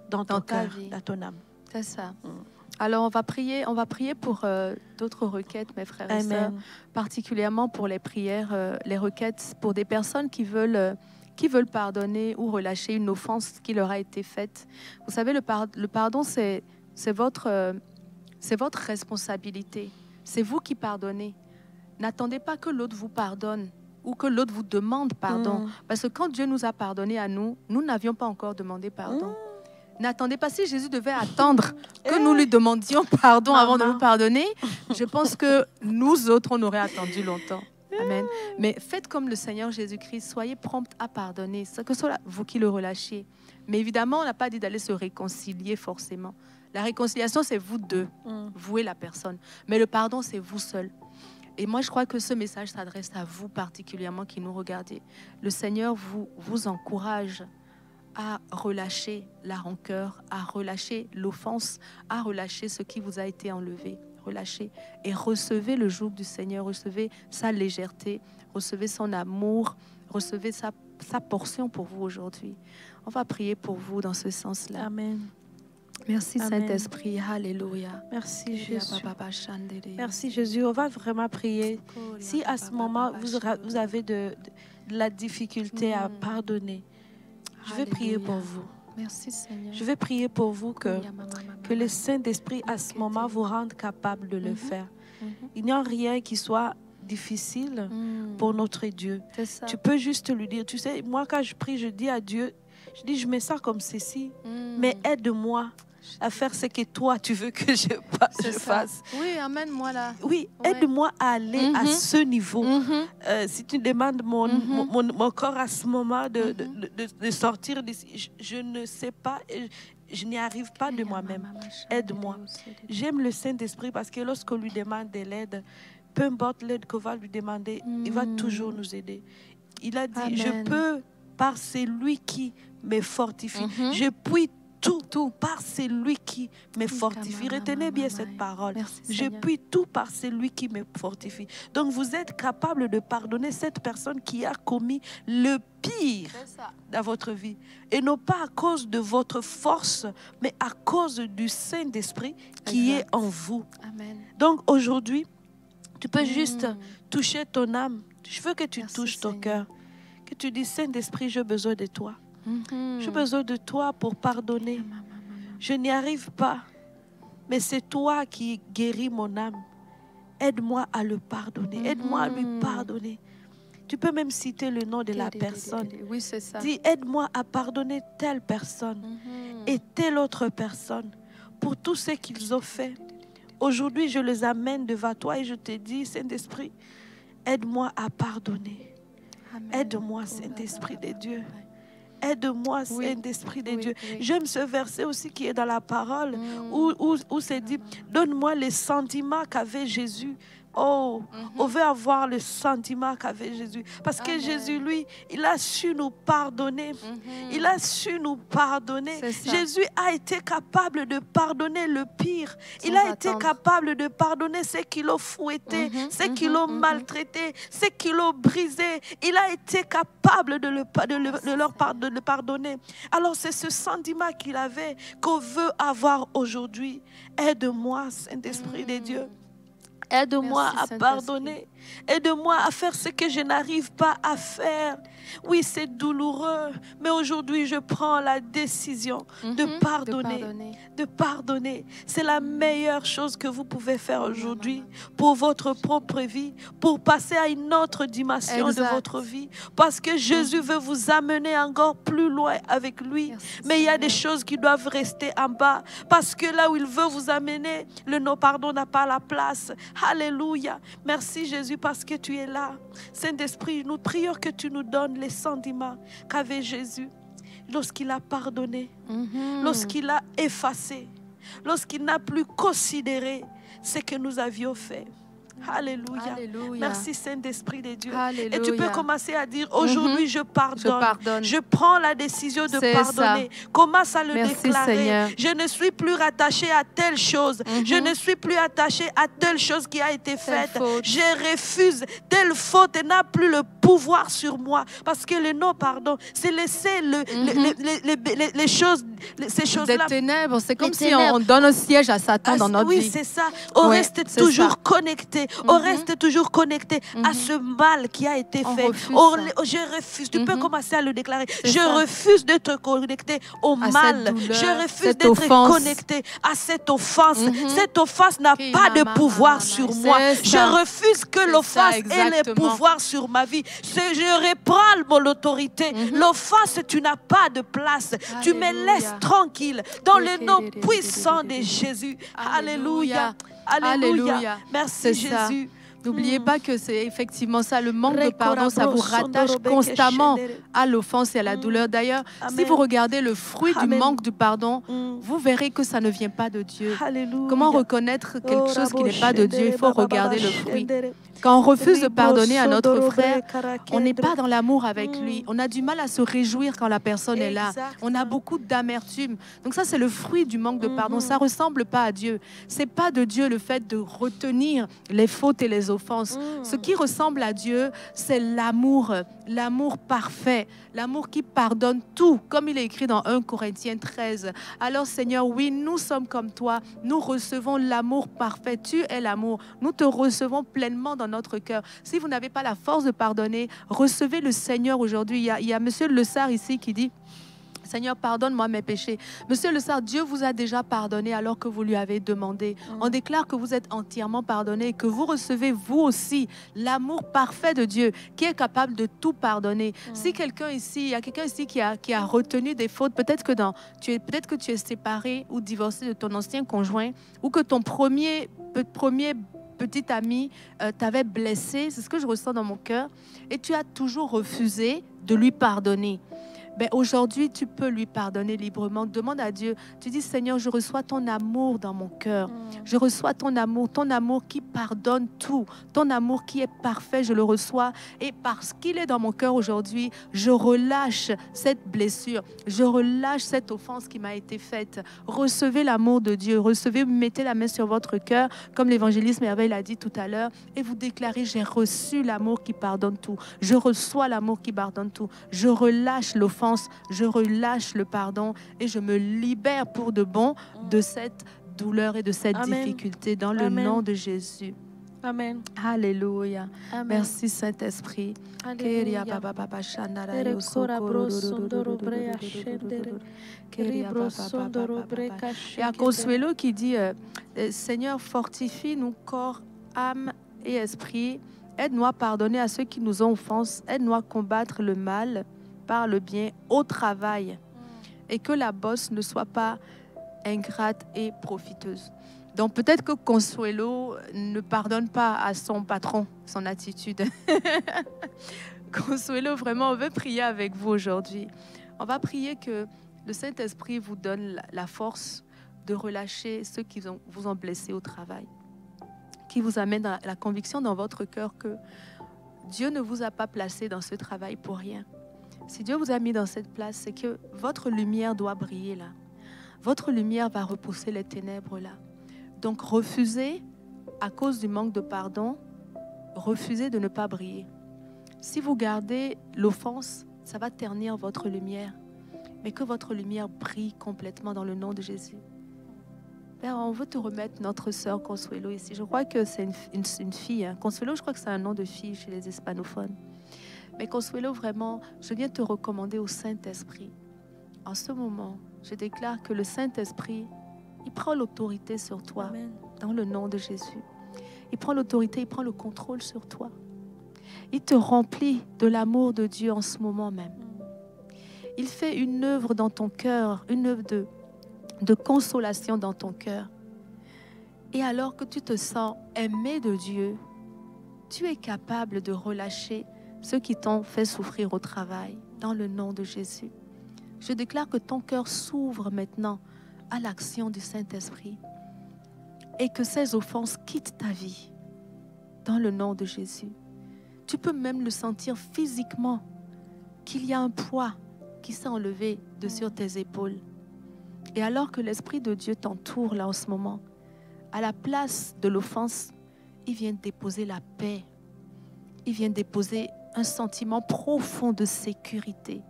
dans ton cœur, dans ton âme. C'est ça. Alors, on va prier pour d'autres requêtes, mes frères et sœurs, particulièrement pour les prières, les requêtes pour des personnes qui veulent pardonner ou relâcher une offense qui leur a été faite. Vous savez, le pardon, c'est votre responsabilité. C'est vous qui pardonnez. N'attendez pas que l'autre vous pardonne ou que l'autre vous demande pardon. Parce que quand Dieu nous a pardonné à nous, nous n'avions pas encore demandé pardon. N'attendez pas, si Jésus devait attendre que nous lui demandions pardon avant de nous pardonner, je pense que nous autres, on aurait attendu longtemps. Amen. Mais faites comme le Seigneur Jésus-Christ, soyez prompts à pardonner, que ce soit vous qui le relâchiez. Mais évidemment, on n'a pas dit d'aller se réconcilier forcément. La réconciliation, c'est vous deux, vous et la personne. Mais le pardon, c'est vous seul. Et moi, je crois que ce message s'adresse à vous particulièrement qui nous regardez. Le Seigneur vous encourage à relâcher la rancœur, à relâcher l'offense, à relâcher ce qui vous a été enlevé. relâchez et recevez le joug du Seigneur, recevez sa légèreté, recevez son amour, recevez sa portion pour vous aujourd'hui. On va prier pour vous dans ce sens-là. Amen. Merci Amen. Saint-Esprit. Alléluia. Merci Jésus. Merci Jésus. On va vraiment prier. Si à ce moment, vous avez de la difficulté à pardonner, je vais prier pour vous. Merci Seigneur. Je vais prier pour vous que le Saint-Esprit à ce moment vous rende capable de le faire. Il n'y a rien qui soit difficile pour notre Dieu. Tu peux juste lui dire, tu sais, moi quand je prie, je dis à Dieu, je mets ça comme ceci, mais aide-moi à faire ce que toi tu veux que je fasse. Oui, amène-moi là. Oui, aide-moi à aller à ce niveau. Si tu demandes mon corps à ce moment de sortir d'ici, je ne sais pas, je n'y arrive pas de moi-même. Aide-moi. J'aime le Saint-Esprit parce que lorsqu'on lui demande de l'aide, peu importe l'aide qu'on va lui demander, il va toujours nous aider. Il a dit, Amen. Je peux par celui qui me fortifie. Je puis tout par celui qui me fortifie. Retenez bien cette parole. Merci, je puis tout par celui qui me fortifie. Donc vous êtes capable de pardonner cette personne qui a commis le pire dans votre vie. Et non pas à cause de votre force, mais à cause du Saint-Esprit qui est en vous. Amen. Donc aujourd'hui, tu peux juste toucher ton âme. Je veux que tu touches ton cœur. Que tu dis, Saint-Esprit, j'ai besoin de toi. J'ai besoin de toi pour pardonner. Je n'y arrive pas, mais c'est toi qui guéris mon âme. Aide-moi à le pardonner. Aide-moi à lui pardonner. Tu peux même citer le nom de la personne. Oui, c'est ça. Dis, aide-moi à pardonner telle personne et telle autre personne pour tout ce qu'ils ont fait. Aujourd'hui, je les amène devant toi et je te dis, Saint-Esprit, aide-moi à pardonner. Aide-moi, Saint-Esprit de Dieu. Aide-moi, Saint-Esprit de Dieu. J'aime ce verset aussi qui est dans la parole où c'est dit, donne-moi les sentiments qu'avait Jésus. Oh, on veut avoir le sentiment qu'avait Jésus. Parce que Jésus, lui, il a su nous pardonner. Il a su nous pardonner. Jésus a été capable de pardonner le pire. Il a été capable de pardonner ceux qui l'ont fouetté, ceux qui l'ont maltraité, ceux qui l'ont brisé. Il a été capable de le pardonner. Alors c'est ce sentiment qu'il avait qu'on veut avoir aujourd'hui. Aide-moi, Saint-Esprit de Dieu. Aide-moi à pardonner. Aide-moi à faire ce que je n'arrive pas à faire. Oui, c'est douloureux, mais aujourd'hui, je prends la décision de pardonner. De pardonner. C'est la meilleure chose que vous pouvez faire aujourd'hui pour votre propre vie, pour passer à une autre dimension de votre vie. Parce que Jésus veut vous amener encore plus loin avec lui. Mais il y a des choses qui doivent rester en bas. Parce que là où il veut vous amener, le non-pardon n'a pas la place. Alléluia. Merci Jésus parce que tu es là. Saint-Esprit, nous prions que tu nous donnes les sentiments qu'avait Jésus lorsqu'il a pardonné, lorsqu'il a effacé, lorsqu'il n'a plus considéré ce que nous avions fait. Alléluia. Alléluia. Merci Saint-Esprit de Dieu. Alléluia. Et tu peux commencer à dire aujourd'hui je pardonne. Je prends la décision de pardonner. Commence à le déclarer. Seigneur. Je ne suis plus rattaché à telle chose. Je ne suis plus attaché à telle chose qui a été faite. Je refuse. Telle faute n'a plus le pouvoir sur moi. Parce que le non-pardon, c'est laisser les choses, ces choses-là. Des ténèbres. C'est comme si on donne un siège à Satan dans notre vie. Oui, c'est ça. On reste toujours connecté. On reste toujours connecté à ce mal qui a été fait. Je refuse. Tu peux commencer à le déclarer. Je refuse d'être connecté au mal. Je refuse d'être connecté à cette offense. Cette offense n'a pas de pouvoir sur moi. Je refuse que l'offense ait le pouvoir sur ma vie. Je reprends mon autorité. L'offense, tu n'as pas de place. Tu me laisses tranquille dans le nom puissant de Jésus. Alléluia. Alléluia. Merci Jésus. N'oubliez pas que c'est effectivement ça, le manque de pardon, ça vous rattache constamment à l'offense et à la douleur. D'ailleurs, si vous regardez le fruit du manque de pardon, vous verrez que ça ne vient pas de Dieu. Comment reconnaître quelque chose qui n'est pas de Dieu? Il faut regarder le fruit. Quand on refuse de pardonner à notre frère, on n'est pas dans l'amour avec lui. On a du mal à se réjouir quand la personne est là. On a beaucoup d'amertume. Donc ça, c'est le fruit du manque de pardon. Ça ne ressemble pas à Dieu. Ce n'est pas de Dieu le fait de retenir les fautes et les offenses. Ce qui ressemble à Dieu, c'est l'amour, l'amour parfait, l'amour qui pardonne tout, comme il est écrit dans 1 Corinthiens 13. Alors Seigneur, oui, nous sommes comme toi. Nous recevons l'amour parfait. Tu es l'amour. Nous te recevons pleinement dans notre cœur. Si vous n'avez pas la force de pardonner, recevez le Seigneur aujourd'hui. Il y a Monsieur Le Sart ici qui dit: Seigneur, pardonne-moi mes péchés. Monsieur Le Sart, Dieu vous a déjà pardonné alors que vous lui avez demandé. On déclare que vous êtes entièrement pardonné et que vous recevez vous aussi l'amour parfait de Dieu qui est capable de tout pardonner. Si quelqu'un ici, il y a quelqu'un ici qui a retenu des fautes, peut-être que tu es séparé ou divorcé de ton ancien conjoint, ou que ton premier petit ami t'avait blessé, c'est ce que je ressens dans mon cœur, et tu as toujours refusé de lui pardonner. Ben aujourd'hui, tu peux lui pardonner librement. Demande à Dieu. Tu dis: Seigneur, je reçois ton amour dans mon cœur. Je reçois ton amour qui pardonne tout. Ton amour qui est parfait, je le reçois. Et parce qu'il est dans mon cœur aujourd'hui, je relâche cette blessure. Je relâche cette offense qui m'a été faite. Recevez l'amour de Dieu. Recevez, mettez la main sur votre cœur, comme l'évangéliste Merveille l'a dit tout à l'heure, et vous déclarez: j'ai reçu l'amour qui pardonne tout. Je reçois l'amour qui pardonne tout. Je relâche l'offense. Je relâche le pardon et je me libère pour de bon de cette douleur et de cette difficulté dans le nom de Jésus. Amen. Alléluia. Amen. Merci Saint-Esprit. Et à Consuelo qui dit: Seigneur, fortifie-nous corps, âme et esprit. Aide-nous à pardonner à ceux qui nous ont offensés. Aide-nous à combattre le mal par le bien au travail, et que la bosse ne soit pas ingrate et profiteuse. Donc peut-être que Consuelo ne pardonne pas à son patron, son attitude. Consuelo, vraiment, on veut prier avec vous aujourd'hui. On va prier que le Saint-Esprit vous donne la force de relâcher ceux qui vous ont blessé au travail, qui vous amène à la conviction dans votre cœur que Dieu ne vous a pas placé dans ce travail pour rien. Si Dieu vous a mis dans cette place, c'est que votre lumière doit briller là. Votre lumière va repousser les ténèbres là. Donc refusez, à cause du manque de pardon, refusez de ne pas briller. Si vous gardez l'offense, ça va ternir votre lumière. Mais que votre lumière brille complètement dans le nom de Jésus. Père, on veut te remettre notre sœur Consuelo ici. Je crois que c'est une fille. Hein. Consuelo, je crois que c'est un nom de fille chez les hispanophones. Mais Consuelo, vraiment, je viens te recommander au Saint-Esprit. En ce moment, je déclare que le Saint-Esprit, il prend l'autorité sur toi. Amen. Dans le nom de Jésus. Il prend l'autorité, il prend le contrôle sur toi. Il te remplit de l'amour de Dieu en ce moment même. Il fait une œuvre dans ton cœur, une œuvre de consolation dans ton cœur. Et alors que tu te sens aimé de Dieu, tu es capable de relâcher ceux qui t'ont fait souffrir au travail, dans le nom de Jésus. Je déclare que ton cœur s'ouvre maintenant à l'action du Saint-Esprit et que ces offenses quittent ta vie, dans le nom de Jésus. Tu peux même le sentir physiquement, qu'il y a un poids qui s'est enlevé de sur tes épaules. Et alors que l'Esprit de Dieu t'entoure là en ce moment, à la place de l'offense, il vient déposer la paix. Il vient déposer un sentiment profond de sécurité.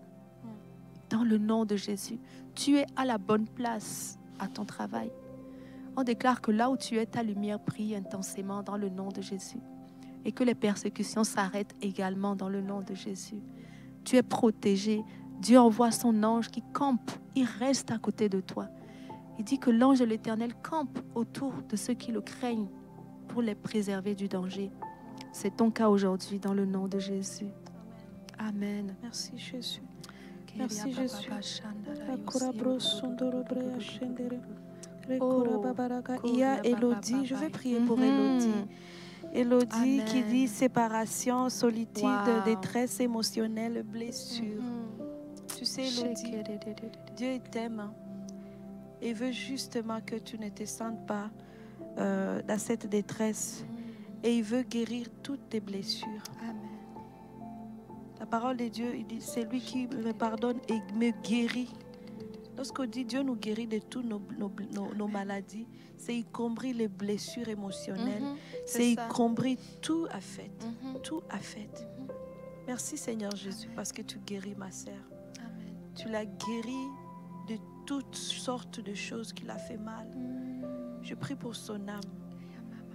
Dans le nom de Jésus, tu es à la bonne place à ton travail. On déclare que là où tu es, ta lumière brille intensément dans le nom de Jésus. Et que les persécutions s'arrêtent également dans le nom de Jésus. Tu es protégé. Dieu envoie son ange qui campe. Il reste à côté de toi. Il dit que l'ange de l'Éternel campe autour de ceux qui le craignent pour les préserver du danger. C'est ton cas aujourd'hui dans le nom de Jésus. Amen. Merci Jésus. Merci Jésus. Il y a Elodie. Je vais prier pour Elodie. Elodie qui dit séparation, solitude, détresse émotionnelle, blessure. Tu sais, Elodie, Dieu t'aime et veut justement que tu ne te sentes pas dans cette détresse Et il veut guérir toutes tes blessures. Amen. La parole de Dieu, il dit, c'est lui qui me pardonne et me guérit. Lorsqu'on dit Dieu nous guérit de toutes nos maladies, c'est y compris les blessures émotionnelles, c'est y compris tout à fait. Tout à fait. Merci Seigneur Jésus parce que tu guéris ma sœur. Amen. Tu l'as guérie de toutes sortes de choses qui l'a fait mal. Je prie pour son âme.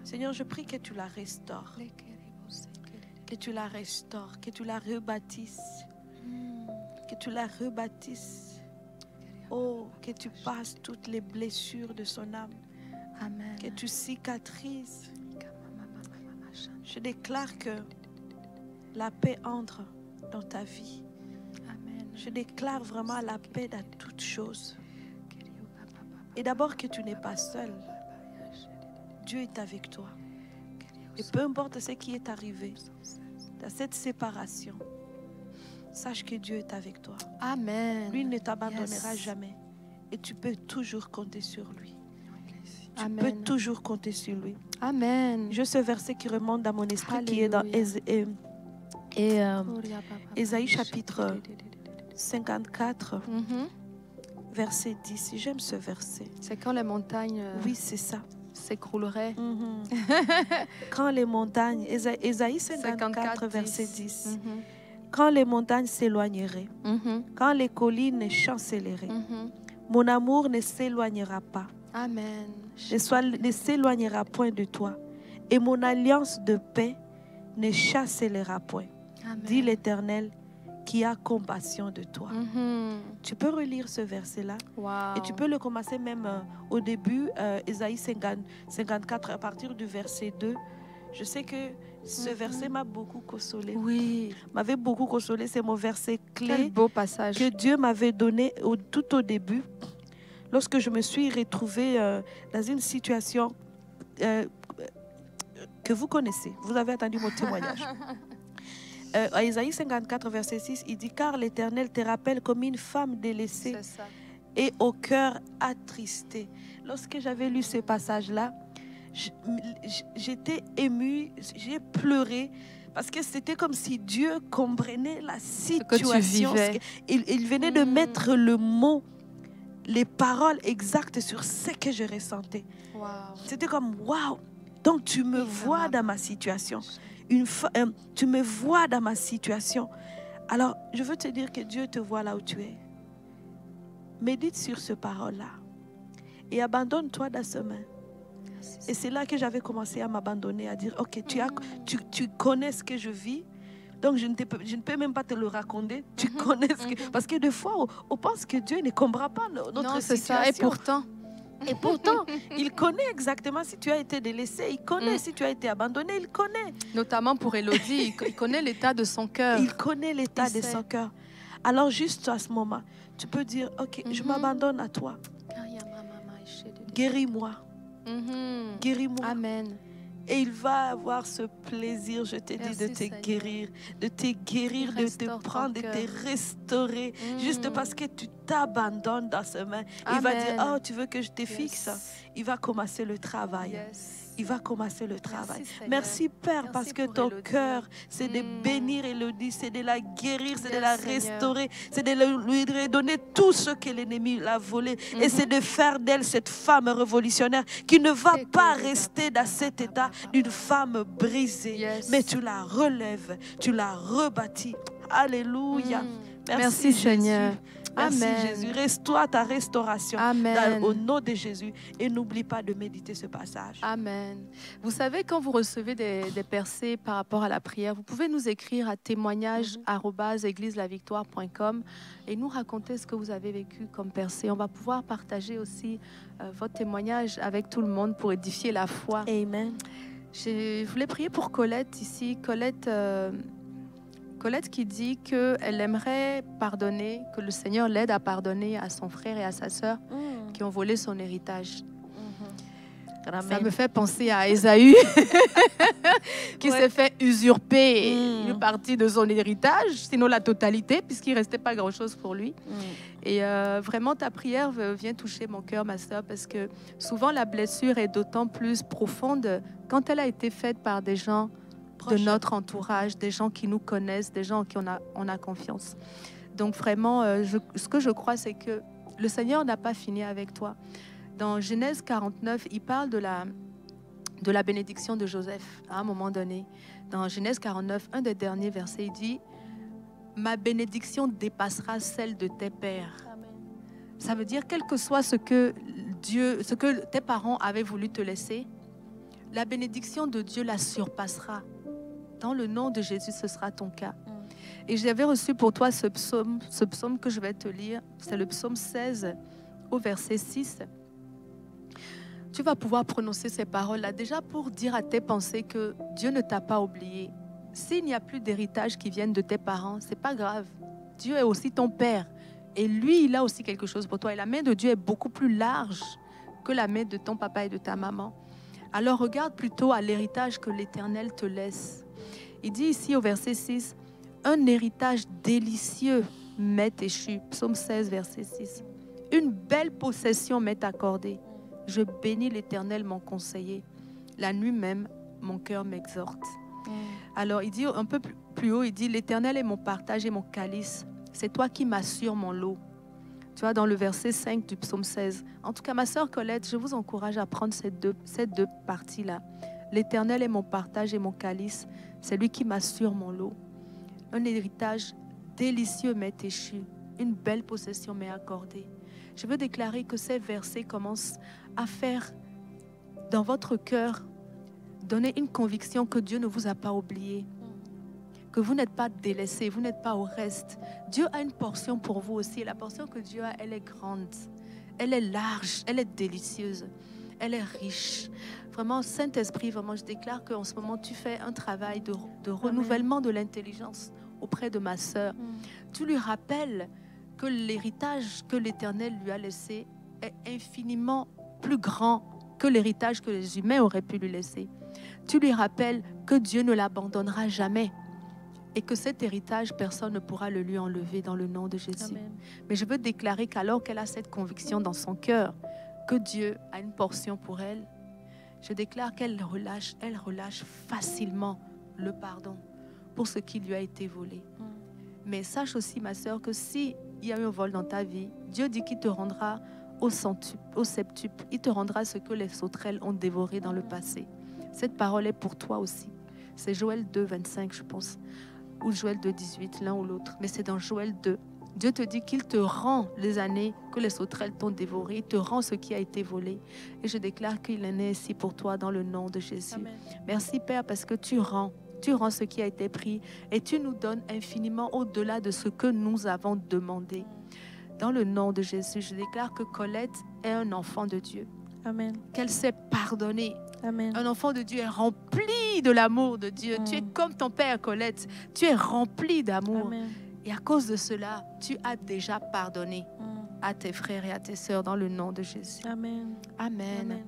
Seigneur, je prie que tu la restaures. Que tu la restaures, que tu la rebâtisses. Que tu la rebâtisses. Oh, que tu passes toutes les blessures de son âme. Amen. Que tu cicatrises. Je déclare que la paix entre dans ta vie. Amen. Je déclare vraiment la paix dans toutes choses. Et d'abord que tu n'es pas seul. Dieu est avec toi. Et peu importe ce qui est arrivé dans cette séparation, sache que Dieu est avec toi. Amen. Lui ne t'abandonnera Yes. jamais. Et tu peux toujours compter sur lui. Tu Amen. peux toujours compter sur lui. Amen. J'ai ce verset qui remonte dans mon esprit qui est dans Ésaïe chapitre 54, verset 10. J'aime ce verset. C'est quand les montagnes Oui, c'est ça. s'écrouleraient. Quand les montagnes, Ésaïe 54, verset 10. Mhm. Quand les montagnes s'éloigneraient, Mhm. quand les collines chancelleraient, Mhm. mon amour ne s'éloignera pas, Amen. ne s'éloignera point de toi, et mon alliance de paix ne chancellera point, Amen. dit l'Éternel qui a compassion de toi. Mhm. Tu peux relire ce verset-là. Wow. Et tu peux le commencer même au début, Ésaïe 54, à partir du verset 2. Je sais que ce verset m'a beaucoup consolé. Oui. M'avait beaucoup consolé. C'est mon verset Quel clé beau passage. que Dieu m'avait donné tout au début. Lorsque je me suis retrouvée dans une situation que vous connaissez. Vous avez entendu mon témoignage. À Ésaïe 54, verset 6, il dit « Car l'Éternel te rappelle comme une femme délaissée C'est ça. et au cœur attristé. » Lorsque j'avais lu ce passage-là, j'étais émue, j'ai pleuré parce que c'était comme si Dieu comprenait la situation. Il venait de mettre le mot, les paroles exactes sur ce que je ressentais. Wow. C'était comme « Waouh !» Donc tu me vois dans ma situation. Tu me vois dans ma situation. Alors, je veux te dire que Dieu te voit là où tu es. Médite sur ce parole-là et abandonne-toi dans ses mains. Et c'est là que j'avais commencé à m'abandonner, à dire, ok, tu connais ce que je vis, donc je ne peux même pas te le raconter. Tu connais ce que... Parce que des fois, on pense que Dieu ne comprend pas notre Non, c'est situation. ça. Et pourtant, il connaît exactement si tu as été délaissé, il connaît si tu as été abandonné, il connaît. Notamment pour Élodie, il connaît l'état de son cœur. Il connaît l'état de son cœur. Alors juste à ce moment, tu peux dire, ok, je m'abandonne à toi. Guéris-moi. Guéris-moi. Amen. Et il va avoir ce plaisir, je te dis, de te Seigneur. guérir, de te prendre, de te restaurer, juste parce que tu t'abandonnes dans ses mains. Il va dire, oh, tu veux que je te fixe? Il va commencer le travail. Yes. Il va commencer le travail. Seigneur. Merci Père, Merci parce que pour ton Élodie. cœur, c'est de bénir Élodie, c'est de la guérir, c'est de la Seigneur. restaurer, c'est de lui redonner tout ce que l'ennemi l'a volé. Et c'est de faire d'elle cette femme révolutionnaire qui ne va pas rester dans cet état d'une femme brisée. Yes. Mais tu la relèves, tu la rebâtis. Alléluia. Merci, Seigneur. Merci Amen. Jésus. Restaure ta restauration Amen. au nom de Jésus. Et n'oublie pas de méditer ce passage. Amen. Vous savez, quand vous recevez des percées par rapport à la prière, vous pouvez nous écrire à témoignage@égliselavictoire.com et nous raconter ce que vous avez vécu comme percée. On va pouvoir partager aussi votre témoignage avec tout le monde pour édifier la foi. Amen. Je voulais prier pour Colette ici. Colette qui dit qu'elle aimerait pardonner, que le Seigneur l'aide à pardonner à son frère et à sa sœur qui ont volé son héritage. Ça me fait penser à Ésaü qui s'est fait usurper une partie de son héritage, sinon la totalité, puisqu'il ne restait pas grand-chose pour lui. Et vraiment, ta prière vient toucher mon cœur, ma sœur, parce que souvent la blessure est d'autant plus profonde quand elle a été faite par des gens de notre entourage, des gens qui nous connaissent, des gens en qui on a confiance. Donc vraiment, ce que je crois, c'est que le Seigneur n'a pas fini avec toi. Dans Genèse 49, il parle de la bénédiction de Joseph à un moment donné. Dans Genèse 49, un des derniers versets, il dit « Ma bénédiction dépassera celle de tes pères. » Ça veut dire, quel que soit ce que tes parents avaient voulu te laisser, la bénédiction de Dieu la surpassera. Dans le nom de Jésus, ce sera ton cas. Et j'avais reçu pour toi ce psaume que je vais te lire. C'est le psaume 16 au verset 6. Tu vas pouvoir prononcer ces paroles-là déjà pour dire à tes pensées que Dieu ne t'a pas oublié. S'il n'y a plus d'héritage qui viennent de tes parents, c'est pas grave. Dieu est aussi ton Père. Et lui, il a aussi quelque chose pour toi. Et la main de Dieu est beaucoup plus large que la main de ton papa et de ta maman. Alors regarde plutôt à l'héritage que l'Éternel te laisse. Il dit ici au verset 6, « Un héritage délicieux m'est échu. » Psaume 16, verset 6. « Une belle possession m'est accordée. Je bénis l'Éternel, mon conseiller. La nuit même, mon cœur m'exhorte. » Alors, il dit un peu plus haut, il dit « L'Éternel est mon partage et mon calice. C'est toi qui m'assures mon lot. » Tu vois, dans le verset 5 du psaume 16. En tout cas, ma sœur Colette, je vous encourage à prendre ces deux parties-là. L'Éternel est mon partage et mon calice. C'est lui qui m'assure mon lot. Un héritage délicieux m'est échu. Une belle possession m'est accordée. Je veux déclarer que ces versets commencent à faire dans votre cœur, donner une conviction que Dieu ne vous a pas oublié, que vous n'êtes pas délaissé, vous n'êtes pas au reste. Dieu a une portion pour vous aussi. Et la portion que Dieu a, elle est grande, elle est large, elle est délicieuse, elle est riche. Vraiment, Saint-Esprit, vraiment, je déclare qu'en ce moment, tu fais un travail de renouvellement de l'intelligence auprès de ma sœur. Tu lui rappelles que l'héritage que l'Éternel lui a laissé est infiniment plus grand que l'héritage que les humains auraient pu lui laisser. Tu lui rappelles que Dieu ne l'abandonnera jamais et que cet héritage, personne ne pourra le lui enlever dans le nom de Jésus. Amen. Mais je veux déclarer qu'alors qu'elle a cette conviction dans son cœur que Dieu a une portion pour elle, je déclare qu'elle relâche facilement le pardon pour ce qui lui a été volé. Mais sache aussi, ma sœur, que s'il y a eu un vol dans ta vie, Dieu dit qu'il te rendra au septuple. Il te rendra ce que les sauterelles ont dévoré dans le passé. Cette parole est pour toi aussi. C'est Joël 2, 25, je pense, ou Joël 2, 18, l'un ou l'autre. Mais c'est dans Joël 2. Dieu te dit qu'il te rend les années que les sauterelles t'ont dévoré. Il te rend ce qui a été volé. Et je déclare qu'il en est ainsi pour toi dans le nom de Jésus. Amen. Merci, Père, parce que tu rends ce qui a été pris et tu nous donnes infiniment au-delà de ce que nous avons demandé. Dans le nom de Jésus, je déclare que Colette est un enfant de Dieu. Amen. Qu'elle sait pardonner. Amen. Un enfant de Dieu est rempli de l'amour de Dieu. Tu es comme ton père, Colette. Tu es rempli d'amour. Amen. Et à cause de cela, tu as déjà pardonné à tes frères et à tes sœurs dans le nom de Jésus. Amen. Amen. Amen.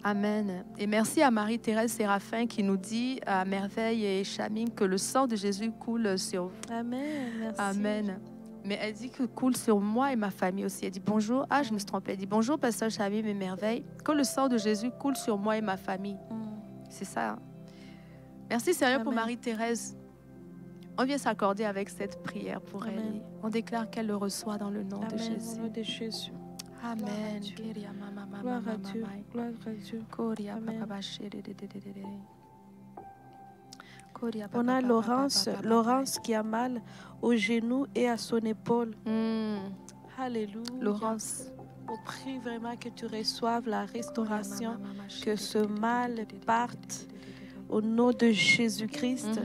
Amen. Et merci à Marie-Thérèse Séraphin qui nous dit à Merveille et Chamine que le sang de Jésus coule sur vous. Amen. Merci. Amen. Mais elle dit que coule sur moi et ma famille aussi. Elle dit bonjour. Ah, je me suis trompée. Elle dit bonjour, pasteur Chamine et Merveille. Que le sang de Jésus coule sur moi et ma famille. C'est ça. Merci sérieux pour Marie-Thérèse. On vient s'accorder avec cette prière pour Amen. Elle. On déclare qu'elle le reçoit dans le nom Amen. De Jésus. Au nom de Jésus. Amen. Gloire à Dieu. Gloire à Dieu. Amen. On a Laurence qui a mal au genou et à son épaule. Alléluia. Laurence. On prie vraiment que tu reçoives la restauration, que ce mal parte au nom de Jésus-Christ.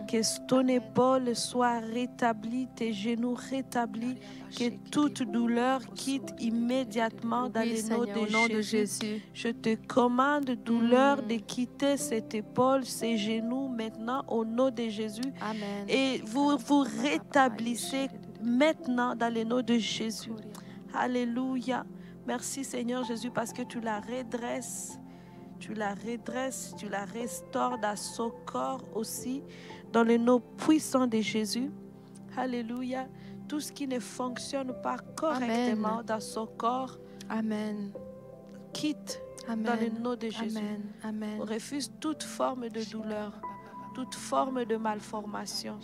Que ton épaule soit rétablie, tes genoux rétablis, que toute douleur quitte immédiatement dans le nom de Jésus. Je te commande, douleur, de quitter cette épaule, ces genoux maintenant au nom de Jésus. Amen. Et vous rétablissez maintenant dans le nom de Jésus. Alléluia. Merci Seigneur Jésus parce que tu la redresses. Tu la redresses, tu la restaures dans son corps aussi, dans le nom puissant de Jésus. Alléluia. Tout ce qui ne fonctionne pas correctement Amen. dans son corps, Amen. quitte Amen. dans le nom de Jésus. Amen. Amen. On refuse toute forme de douleur, toute forme de malformation.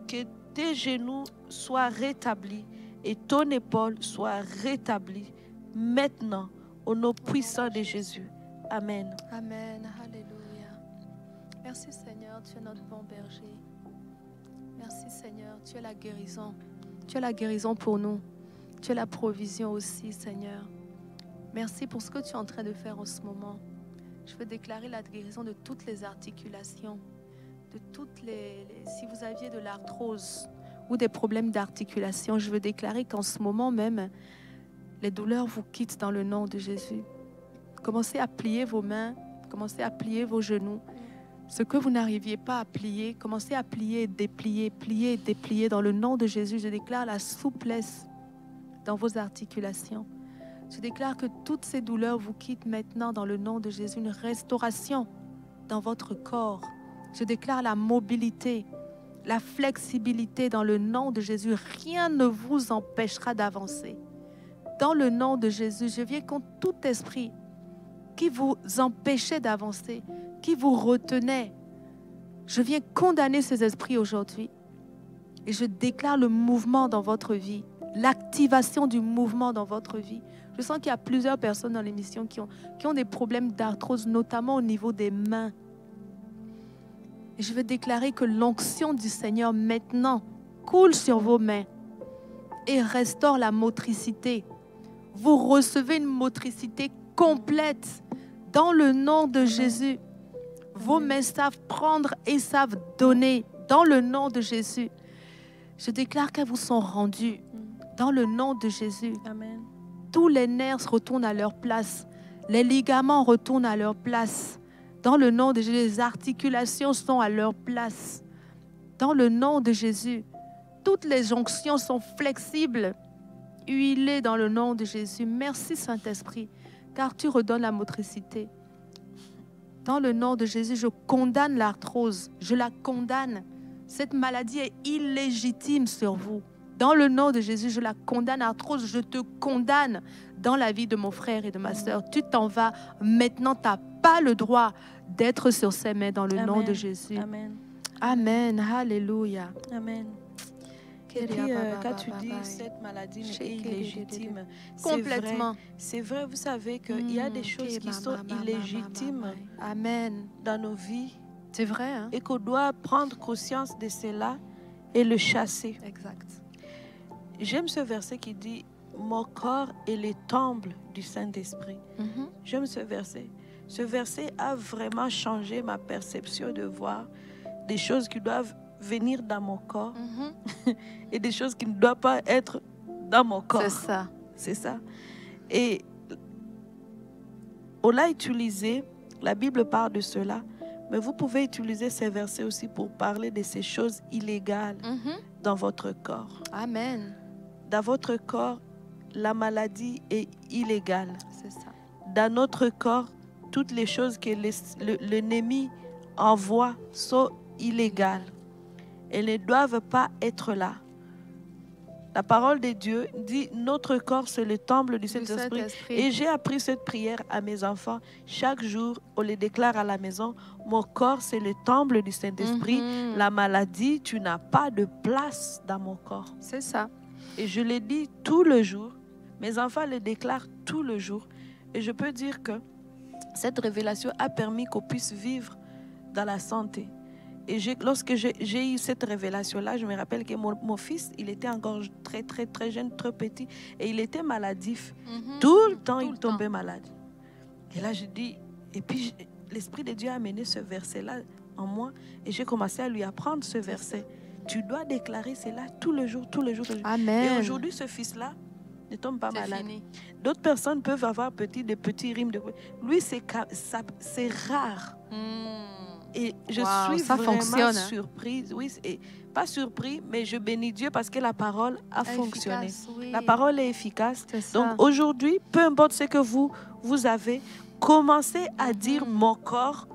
Que tes genoux soient rétablis et ton épaule soit rétablie maintenant au nom puissant de Jésus. Amen. Amen. Alléluia. Merci Seigneur, tu es notre bon berger. Merci Seigneur, tu es la guérison. Tu es la guérison pour nous. Tu es la provision aussi, Seigneur. Merci pour ce que tu es en train de faire en ce moment. Je veux déclarer la guérison de toutes les articulations, de toutes si vous aviez de l'arthrose ou des problèmes d'articulation, je veux déclarer qu'en ce moment même, les douleurs vous quittent dans le nom de Jésus. Commencez à plier vos mains, commencez à plier vos genoux. Ce que vous n'arriviez pas à plier, commencez à plier, déplier, plier, déplier dans le nom de Jésus. Je déclare la souplesse dans vos articulations. Je déclare que toutes ces douleurs vous quittent maintenant dans le nom de Jésus. Une restauration dans votre corps. Je déclare la mobilité, la flexibilité dans le nom de Jésus. Rien ne vous empêchera d'avancer. Dans le nom de Jésus, je viens contre tout esprit qui vous empêchait d'avancer, qui vous retenait. Je viens condamner ces esprits aujourd'hui. Et je déclare le mouvement dans votre vie, l'activation du mouvement dans votre vie. Je sens qu'il y a plusieurs personnes dans l'émission qui ont des problèmes d'arthrose, notamment au niveau des mains. Et je veux déclarer que l'onction du Seigneur maintenant coule sur vos mains et restaure la motricité. Vous recevez une motricité complète dans le nom de Jésus. Vos mains savent prendre et savent donner dans le nom de Jésus. Je déclare qu'elles vous sont rendues dans le nom de Jésus. Amen. Tous les nerfs retournent à leur place. Les ligaments retournent à leur place. Dans le nom de Jésus, les articulations sont à leur place. Dans le nom de Jésus, toutes les jonctions sont flexibles, huilées dans le nom de Jésus. Merci Saint-Esprit, car tu redonnes la motricité. Dans le nom de Jésus, je condamne l'arthrose. Je la condamne. Cette maladie est illégitime sur vous. Dans le nom de Jésus, je la condamne, arthrose. Je te condamne dans la vie de mon frère et de ma sœur. Tu t'en vas maintenant. Tu n'as pas le droit d'être sur ses mains dans le nom de Jésus. Amen. Amen. Alléluia. Amen. Et puis, quand tu dis cette maladie est illégitime, complètement. C'est vrai, vous savez qu'il y a des choses qui sont illégitimes Amen. dans nos vies. C'est vrai, hein? Et qu'on doit prendre conscience de cela et le chasser. Exact. J'aime ce verset qui dit « Mon corps est le temple du Saint-Esprit ». J'aime ce verset. Ce verset a vraiment changé ma perception de voir des choses qui doivent venir dans mon corps et des choses qui ne doivent pas être dans mon corps. C'est ça. C'est ça. Et on l'a utilisé, la Bible parle de cela, mais vous pouvez utiliser ces versets aussi pour parler de ces choses illégales dans votre corps. Amen. Dans votre corps, la maladie est illégale. C'est ça. Dans notre corps, toutes les choses que l'ennemi envoie sont illégales. Elles ne doivent pas être là. La parole de Dieu dit notre corps c'est le temple du Saint-Esprit. Et j'ai appris cette prière à mes enfants. Chaque jour, on les déclare à la maison. Mon corps c'est le temple du Saint-Esprit. La maladie, tu n'as pas de place dans mon corps. C'est ça. Et je le dis tout le jour. Mes enfants le déclarent tout le jour. Et je peux dire que cette révélation a permis qu'on puisse vivre dans la santé. Et lorsque j'ai eu cette révélation-là, je me rappelle que mon fils, il était encore très, très, très jeune, très petit, et il était maladif. Tout le temps, il tombait malade. Et là, je dis, et puis l'Esprit de Dieu a amené ce verset-là en moi, et j'ai commencé à lui apprendre ce verset. Tu dois déclarer cela tout le jour, tout le jour. Amen. Et aujourd'hui, ce fils-là ne tombe pas malade. Fini. D'autres personnes peuvent avoir des petits rimes. Lui, c'est rare. Et je Wow, suis ça vraiment fonctionne, hein. surprise. Oui, et pas surpris, mais je bénis Dieu parce que la parole a fonctionné. Efficace, oui. La parole est efficace. C'est ça. Donc aujourd'hui, peu importe ce que vous avez, commencez à dire mon corps,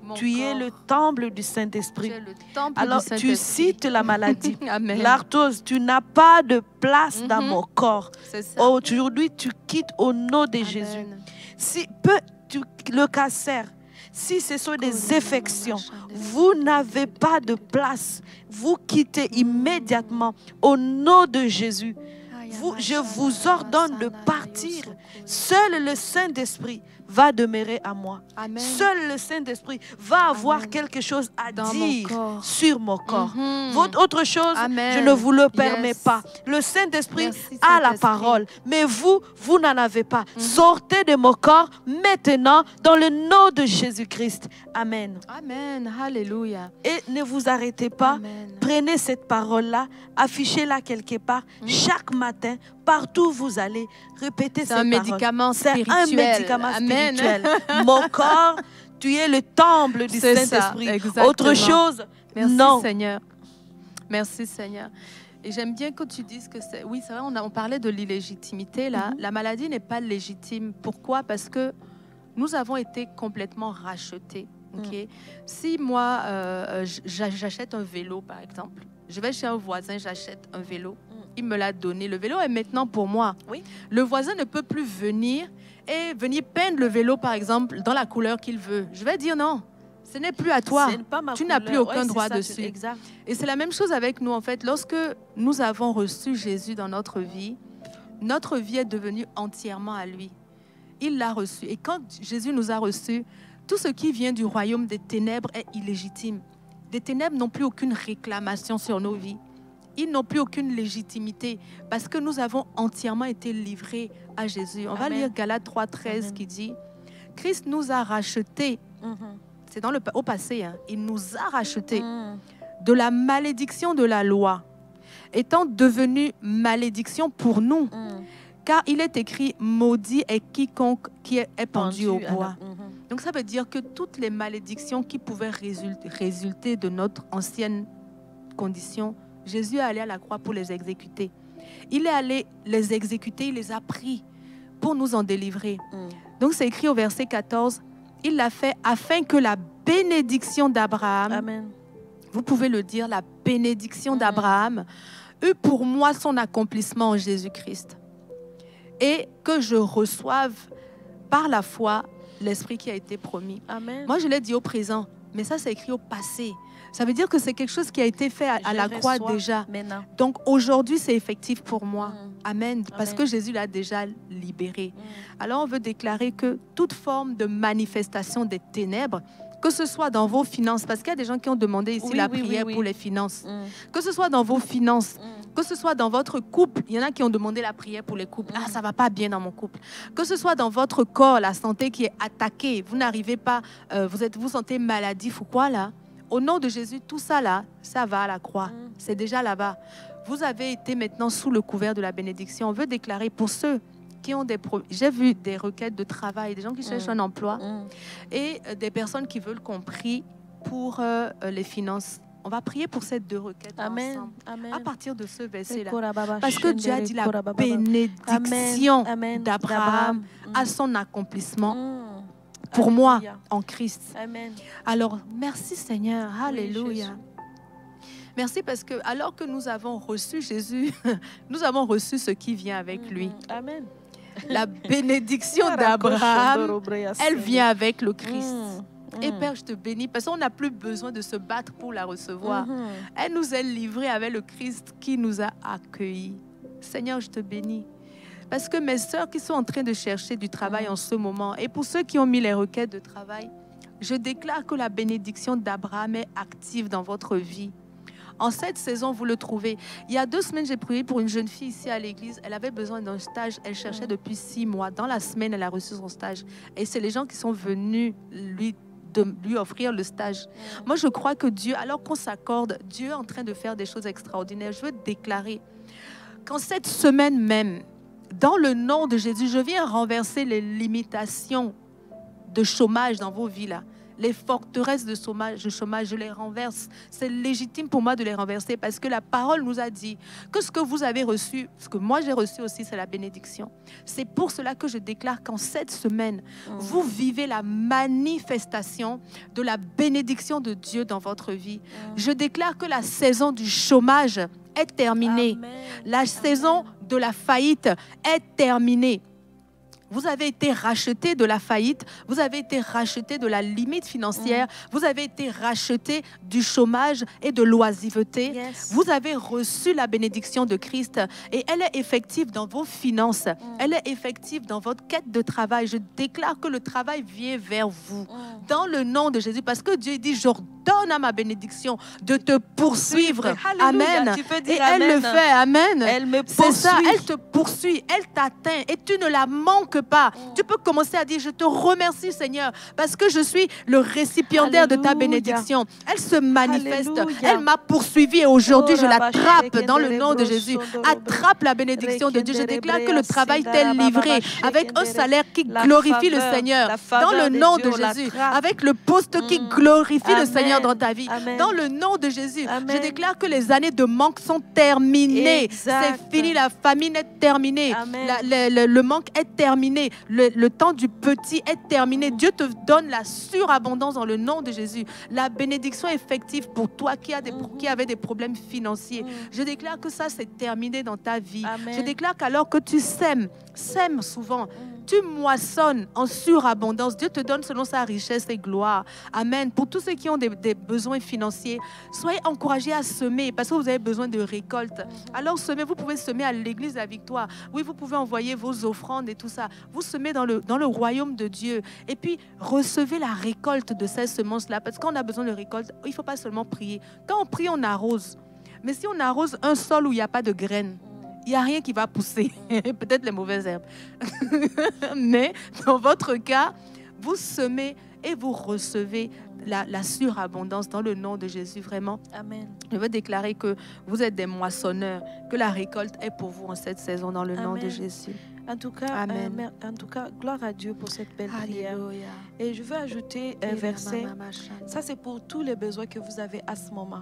Mon tu es corps, le temple du tu Saint-Esprit. es le temple Alors du tu Saint-Esprit. cites la maladie. Amen. L'arthrose, tu n'as pas de place dans mon corps. C'est ça. Aujourd'hui, tu quittes au nom de Jésus. Amen. Si le cancer, si ce sont des infections, vous n'avez pas de place. Vous quittez immédiatement au nom de Jésus. Je vous ordonne de partir. Seul le Saint-Esprit va demeurer à moi. Amen. Seul le Saint-Esprit va avoir Amen. quelque chose à Dans mon dire corps. sur mon corps. Mhm. Votre autre chose, Amen. je ne vous le permets Yes. pas. Le Saint-Esprit Merci, a la Saint-Esprit. parole, mais vous n'en avez pas. Sortez de mon corps maintenant dans le nom de Jésus-Christ. Amen. Amen. Alléluia. Et ne vous arrêtez pas. Amen. Prenez cette parole-là, affichez-la quelque part, chaque matin, partout où vous allez, répétez cette C'est parole. un médicament C'est spirituel. un médicament Amen. spirituel. Mon corps, tu es le temple du C'est ça, Saint-Esprit. exactement. Autre chose, Merci non. Seigneur. Merci Seigneur. Et j'aime bien que tu dises que c'est... Oui, c'est vrai, on parlait de l'illégitimité là. La maladie n'est pas légitime. Pourquoi? Parce que nous avons été complètement rachetés. ok? Si moi, j'achète un vélo, par exemple, je vais chez un voisin, j'achète un vélo, il me l'a donné. Le vélo est maintenant pour moi. Oui. Le voisin ne peut plus venir peindre le vélo, par exemple, dans la couleur qu'il veut. Je vais dire non. Ce n'est plus à toi. Ce n'est pas ma Tu n'as couleur. plus aucun Ouais, droit c'est ça, dessus. Exact. Et c'est la même chose avec nous, en fait. Lorsque nous avons reçu Jésus dans notre vie est devenue entièrement à lui. Il l'a reçu. Et quand Jésus nous a reçus, tout ce qui vient du royaume des ténèbres est illégitime. Les ténèbres n'ont plus aucune réclamation sur nos vies. Ils n'ont plus aucune légitimité parce que nous avons entièrement été livrés à Jésus. On va Amen. lire Galates 3,13 Amen. qui dit « Christ nous a rachetés ». C'est au passé. Hein. Il nous a rachetés de la malédiction de la loi, étant devenu malédiction pour nous. Car il est écrit « Maudit est quiconque qui est pendu au bois ». Donc ça veut dire que toutes les malédictions qui pouvaient résulter de notre ancienne condition, Jésus est allé à la croix pour les exécuter. Il est allé les exécuter, il les a pris pour nous en délivrer. Donc c'est écrit au verset 14, il l'a fait afin que la bénédiction d'Abraham, Amen. vous pouvez le dire, la bénédiction d'Abraham, eut pour moi son accomplissement en Jésus-Christ. Et que je reçoive par la foi l'Esprit qui a été promis. Amen. Moi, je l'ai dit au présent, mais ça, c'est écrit au passé. Ça veut dire que c'est quelque chose qui a été fait à la croix reçois déjà. maintenant. Donc, aujourd'hui, c'est effectif pour moi. Amen. Parce Amen. que Jésus l'a déjà libéré. Alors, on veut déclarer que toute forme de manifestation des ténèbres, que ce soit dans vos finances, parce qu'il y a des gens qui ont demandé ici la prière pour les finances, que ce soit dans vos finances, que ce soit dans votre couple, il y en a qui ont demandé la prière pour les couples. Ah, ça va pas bien dans mon couple. Que ce soit dans votre corps, la santé qui est attaquée, vous n'arrivez pas, vous sentez maladif ou quoi là. Au nom de Jésus, tout ça là, ça va à la croix. C'est déjà là-bas. Vous avez été maintenant sous le couvert de la bénédiction. On veut déclarer pour ceux qui ont des problèmes. J'ai vu des requêtes de travail, des gens qui cherchent un emploi et des personnes qui veulent qu'on prie pour les finances. On va prier pour ces deux requêtes ensemble. Amen. À partir de ce verset-là. Parce Parce que Dieu a dit la bénédiction d'Abraham à son accomplissement pour moi en Christ. Amen. Alors, merci Seigneur. Oui, Alléluia. Jésus. Merci parce que alors que nous avons reçu Jésus, nous avons reçu ce qui vient avec lui. Amen. La bénédiction d'Abraham, elle vient avec le Christ. Et Père, je te bénis parce qu'on n'a plus besoin de se battre pour la recevoir. Elle nous est livrée avec le Christ qui nous a accueillis. Seigneur, je te bénis. Parce que mes sœurs qui sont en train de chercher du travail en ce moment, et pour ceux qui ont mis les requêtes de travail, je déclare que la bénédiction d'Abraham est active dans votre vie. En cette saison, vous le trouvez. Il y a 2 semaines, j'ai prié pour une jeune fille ici à l'église. Elle avait besoin d'un stage. Elle cherchait depuis 6 mois. Dans la semaine, elle a reçu son stage. Et c'est les gens qui sont venus lui offrir le stage. Moi, je crois que Dieu, alors qu'on s'accorde, Dieu est en train de faire des choses extraordinaires. Je veux déclarer qu'en cette semaine même, dans le nom de Jésus, je viens renverser les limitations de chômage dans vos vies là. les forteresses de chômage, je les renverse. C'est légitime pour moi de les renverser parce que la parole nous a dit que ce que vous avez reçu, ce que moi j'ai reçu aussi, c'est la bénédiction. C'est pour cela que je déclare qu'en cette semaine, vous vivez la manifestation de la bénédiction de Dieu dans votre vie. Je déclare que la saison du chômage est terminée. Amen. La saison de la faillite est terminée. Vous avez été racheté de la faillite, vous avez été racheté de la limite financière, vous avez été racheté du chômage et de l'oisiveté. Yes. Vous avez reçu la bénédiction de Christ et elle est effective dans vos finances, elle est effective dans votre quête de travail. Je déclare que le travail vient vers vous dans le nom de Jésus parce que Dieu dit, j'ordonne à ma bénédiction de te poursuivre. Alléluia. Amen. Tu peux Et dire elle amen. le fait. Amen. Elle me C'est ça, poursuit. elle te poursuit, elle t'atteint et tu ne la manques pas. Tu peux commencer à dire, je te remercie Seigneur parce que je suis le récipiendaire de ta Alléluia. bénédiction. Elle se manifeste, Alléluia. elle m'a poursuivi et aujourd'hui Oh, je Rabba, l'attrape dans le Shekendere, nom de Bro, Jésus. Sondoro, Attrape la bénédiction de Dieu. Je Rekendere, déclare que Brea, le travail Sindara, t'est livré Baba, avec un Shekendere. salaire qui La glorifie le faveur, Seigneur la faveur dans le de nom Dieu, de on Jésus, l'attrape. avec le poste qui glorifie le Amen. Seigneur dans ta vie. Amen. Dans le nom de Jésus, Amen. je déclare que les années de manque sont terminées. Exact. C'est fini, la famine est terminée. Amen. Le manque est terminé. Le temps du petit est terminé. Dieu te donne la surabondance dans le nom de Jésus. La bénédiction effective pour toi qui avait des problèmes financiers. Je déclare que ça, c'est terminé dans ta vie. Amen. Je déclare qu'alors que tu sèmes souvent, tu moissonnes en surabondance. Dieu te donne selon sa richesse et gloire. Amen. Pour tous ceux qui ont des besoins financiers, soyez encouragés à semer parce que vous avez besoin de récolte. Alors semez, vous pouvez semer à l'église de la Victoire. Oui, vous pouvez envoyer vos offrandes et tout ça. Vous semez dans le royaume de Dieu. Et puis, recevez la récolte de ces semences-là. Parce qu'on a besoin de récolte, il ne faut pas seulement prier. Quand on prie, on arrose. Mais si on arrose un sol où il n'y a pas de graines, il n'y a rien qui va pousser. Peut-être les mauvaises herbes. Mais dans votre cas, vous semez et vous recevez la surabondance dans le nom de Jésus. Vraiment, Amen. je veux déclarer que vous êtes des moissonneurs, que la récolte est pour vous en cette saison dans le nom de Amen. Jésus. En tout cas, Amen. gloire à Dieu pour cette belle prière. Alléluia. Et je veux ajouter un verset. Ça, c'est pour tous les besoins que vous avez à ce moment.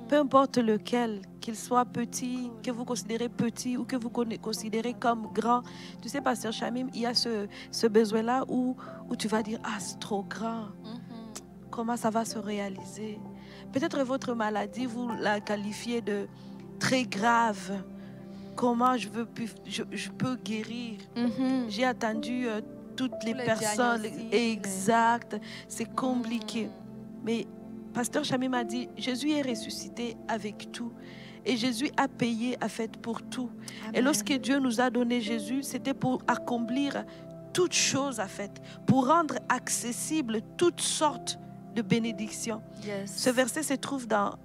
Peu importe lequel, qu'il soit petit, que vous considérez petit ou que vous considérez comme grand. Tu sais, Pasteur Chamim, il y a ce besoin-là où tu vas dire, ah, c'est trop grand. Comment ça va se réaliser? Peut-être votre maladie, vous la qualifiez de très grave. Comment je peux guérir? J'ai attendu toutes les personnes. Exact. C'est compliqué. Mais Pasteur Chamim m'a dit, Jésus est ressuscité avec tout. Et Jésus a payé, a fait pour tout. Amen. Et lorsque Dieu nous a donné Jésus, c'était pour accomplir toutes choses, a fait, pour rendre accessible toutes sortes de bénédictions. Yes. Ce verset se trouve dans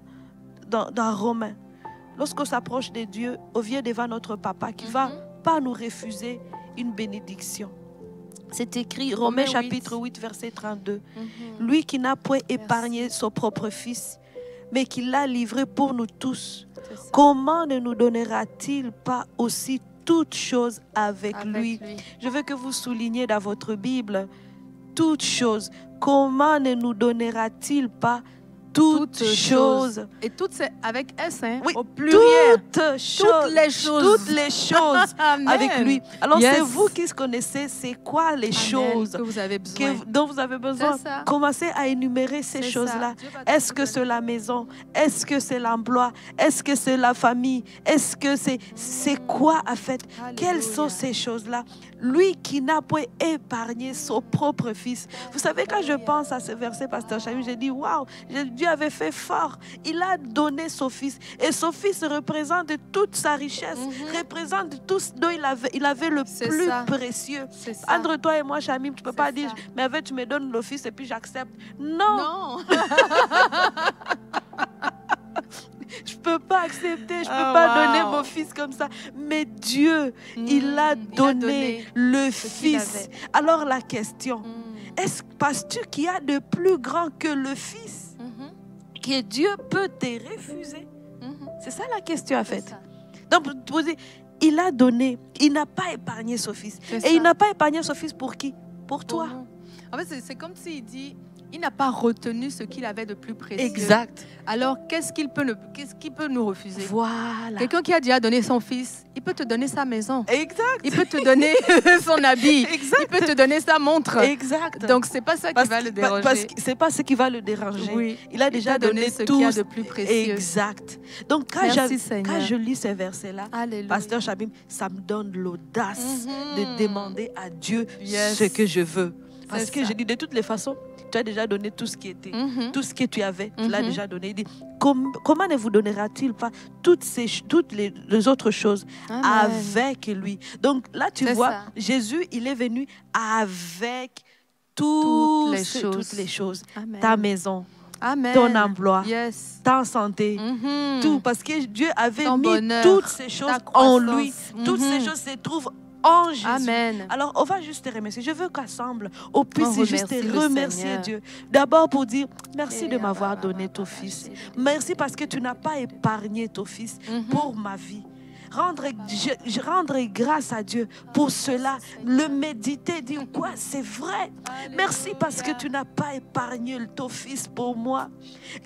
Romains. Lorsqu'on s'approche de Dieu, on vient devant notre Papa qui ne va pas nous refuser une bénédiction. C'est écrit, Romains chapitre 8, verset 32. Lui qui n'a point épargné son propre Fils, mais qui l'a livré pour nous tous, comment ne nous donnera-t-il pas aussi toutes choses avec lui? Je veux que vous souligniez dans votre Bible, toutes choses. Comment ne nous donnera-t-il pas toutes choses? Et toutes, c'est avec S, hein, oui, au pluriel. Toutes les choses avec lui. Alors, c'est vous qui connaissez c'est quoi les choses que vous avez besoin. Dont vous avez besoin. Commencez à énumérer ces choses-là. Est-ce que c'est la maison? Est-ce que c'est l'emploi? Est-ce que c'est la famille? Est-ce que c'est quoi, en fait? Alléluia. Quelles sont ces choses-là? Lui qui n'a point épargné son propre Fils. Vous savez, quand je pense à ce verset, Pasteur Chamim, j'ai dit, waouh, Dieu avait fait fort. Il a donné son Fils. Et son Fils représente toute sa richesse, représente tout ce dont il avait le plus précieux. Entre toi et moi, Chamim, tu ne peux pas dire, mais avec, tu me donnes le Fils et puis j'accepte. Non. Je ne peux pas accepter, je ne peux pas donner mon Fils comme ça. Mais Dieu, il a donné le Fils. Alors la question, penses-tu qu'il y a de plus grand que le Fils que Dieu peut te refuser? C'est ça la question en fait. Donc, il a donné, il n'a pas épargné son Fils. Et il n'a pas épargné son Fils pour qui? Pour toi. En fait, c'est comme s'il dit, il n'a pas retenu ce qu'il avait de plus précieux. Exact. Alors, qu'est-ce qu'il peut nous refuser? Voilà. Quelqu'un qui a déjà donné son fils, il peut te donner sa maison. Exact. Il peut te donner son habit. Exact. Il peut te donner sa montre. Exact. Donc, c'est pas ça qui va le déranger. Parce que c'est pas ce qui va le déranger. Oui. Il a déjà donné ce tout qu'il y a de plus précieux. Exact. Donc, quand je lis ces versets-là, Pasteur Chabim, ça me donne l'audace de demander à Dieu ce que je veux. Parce que je dis, de toutes les façons, tu as déjà donné tout ce qui était, tout ce que tu avais, tu l'as déjà donné. Il dit, comment ne vous donnera-t-il pas toutes les autres choses avec lui? Donc là, tu vois, Jésus, il est venu avec toutes les choses. Amen. Ta maison, Amen. ton emploi, yes. ta santé, tout. Parce que Dieu avait ton mis bonheur, toutes ces choses en lui. Toutes ces choses se trouvent en Jésus. Amen. Alors, on va juste te remercier. Je veux qu'ensemble, on puisse juste te remercier, Seigneur. Dieu. D'abord pour dire merci de m'avoir donné ton fils. Merci parce que tu n'as pas épargné ton fils pour ma vie. Rendre grâce à Dieu pour cela, le méditer, dire quoi, c'est vrai. Merci parce que tu n'as pas épargné ton fils pour moi.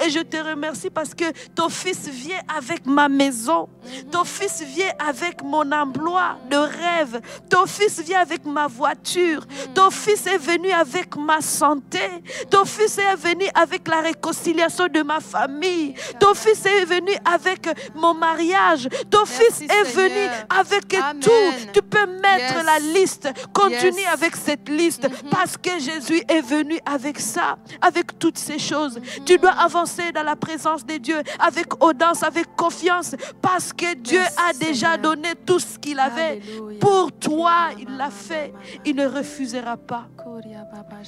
Et je te remercie parce que ton fils vient avec ma maison. Ton fils vient avec mon emploi de rêve. Ton fils vient avec ma voiture. Ton fils est venu avec ma santé. Ton fils est venu avec la réconciliation de ma famille. Ton fils est venu avec mon mariage. Ton fils est venu avec tout. Tu peux mettre la liste. Continue avec cette liste parce que Jésus est venu avec ça, avec toutes ces choses. Tu dois avancer dans la présence de Dieu avec audace, avec confiance parce que Dieu a déjà donné tout ce qu'il avait. Pour toi, il l'a fait. Il ne refusera pas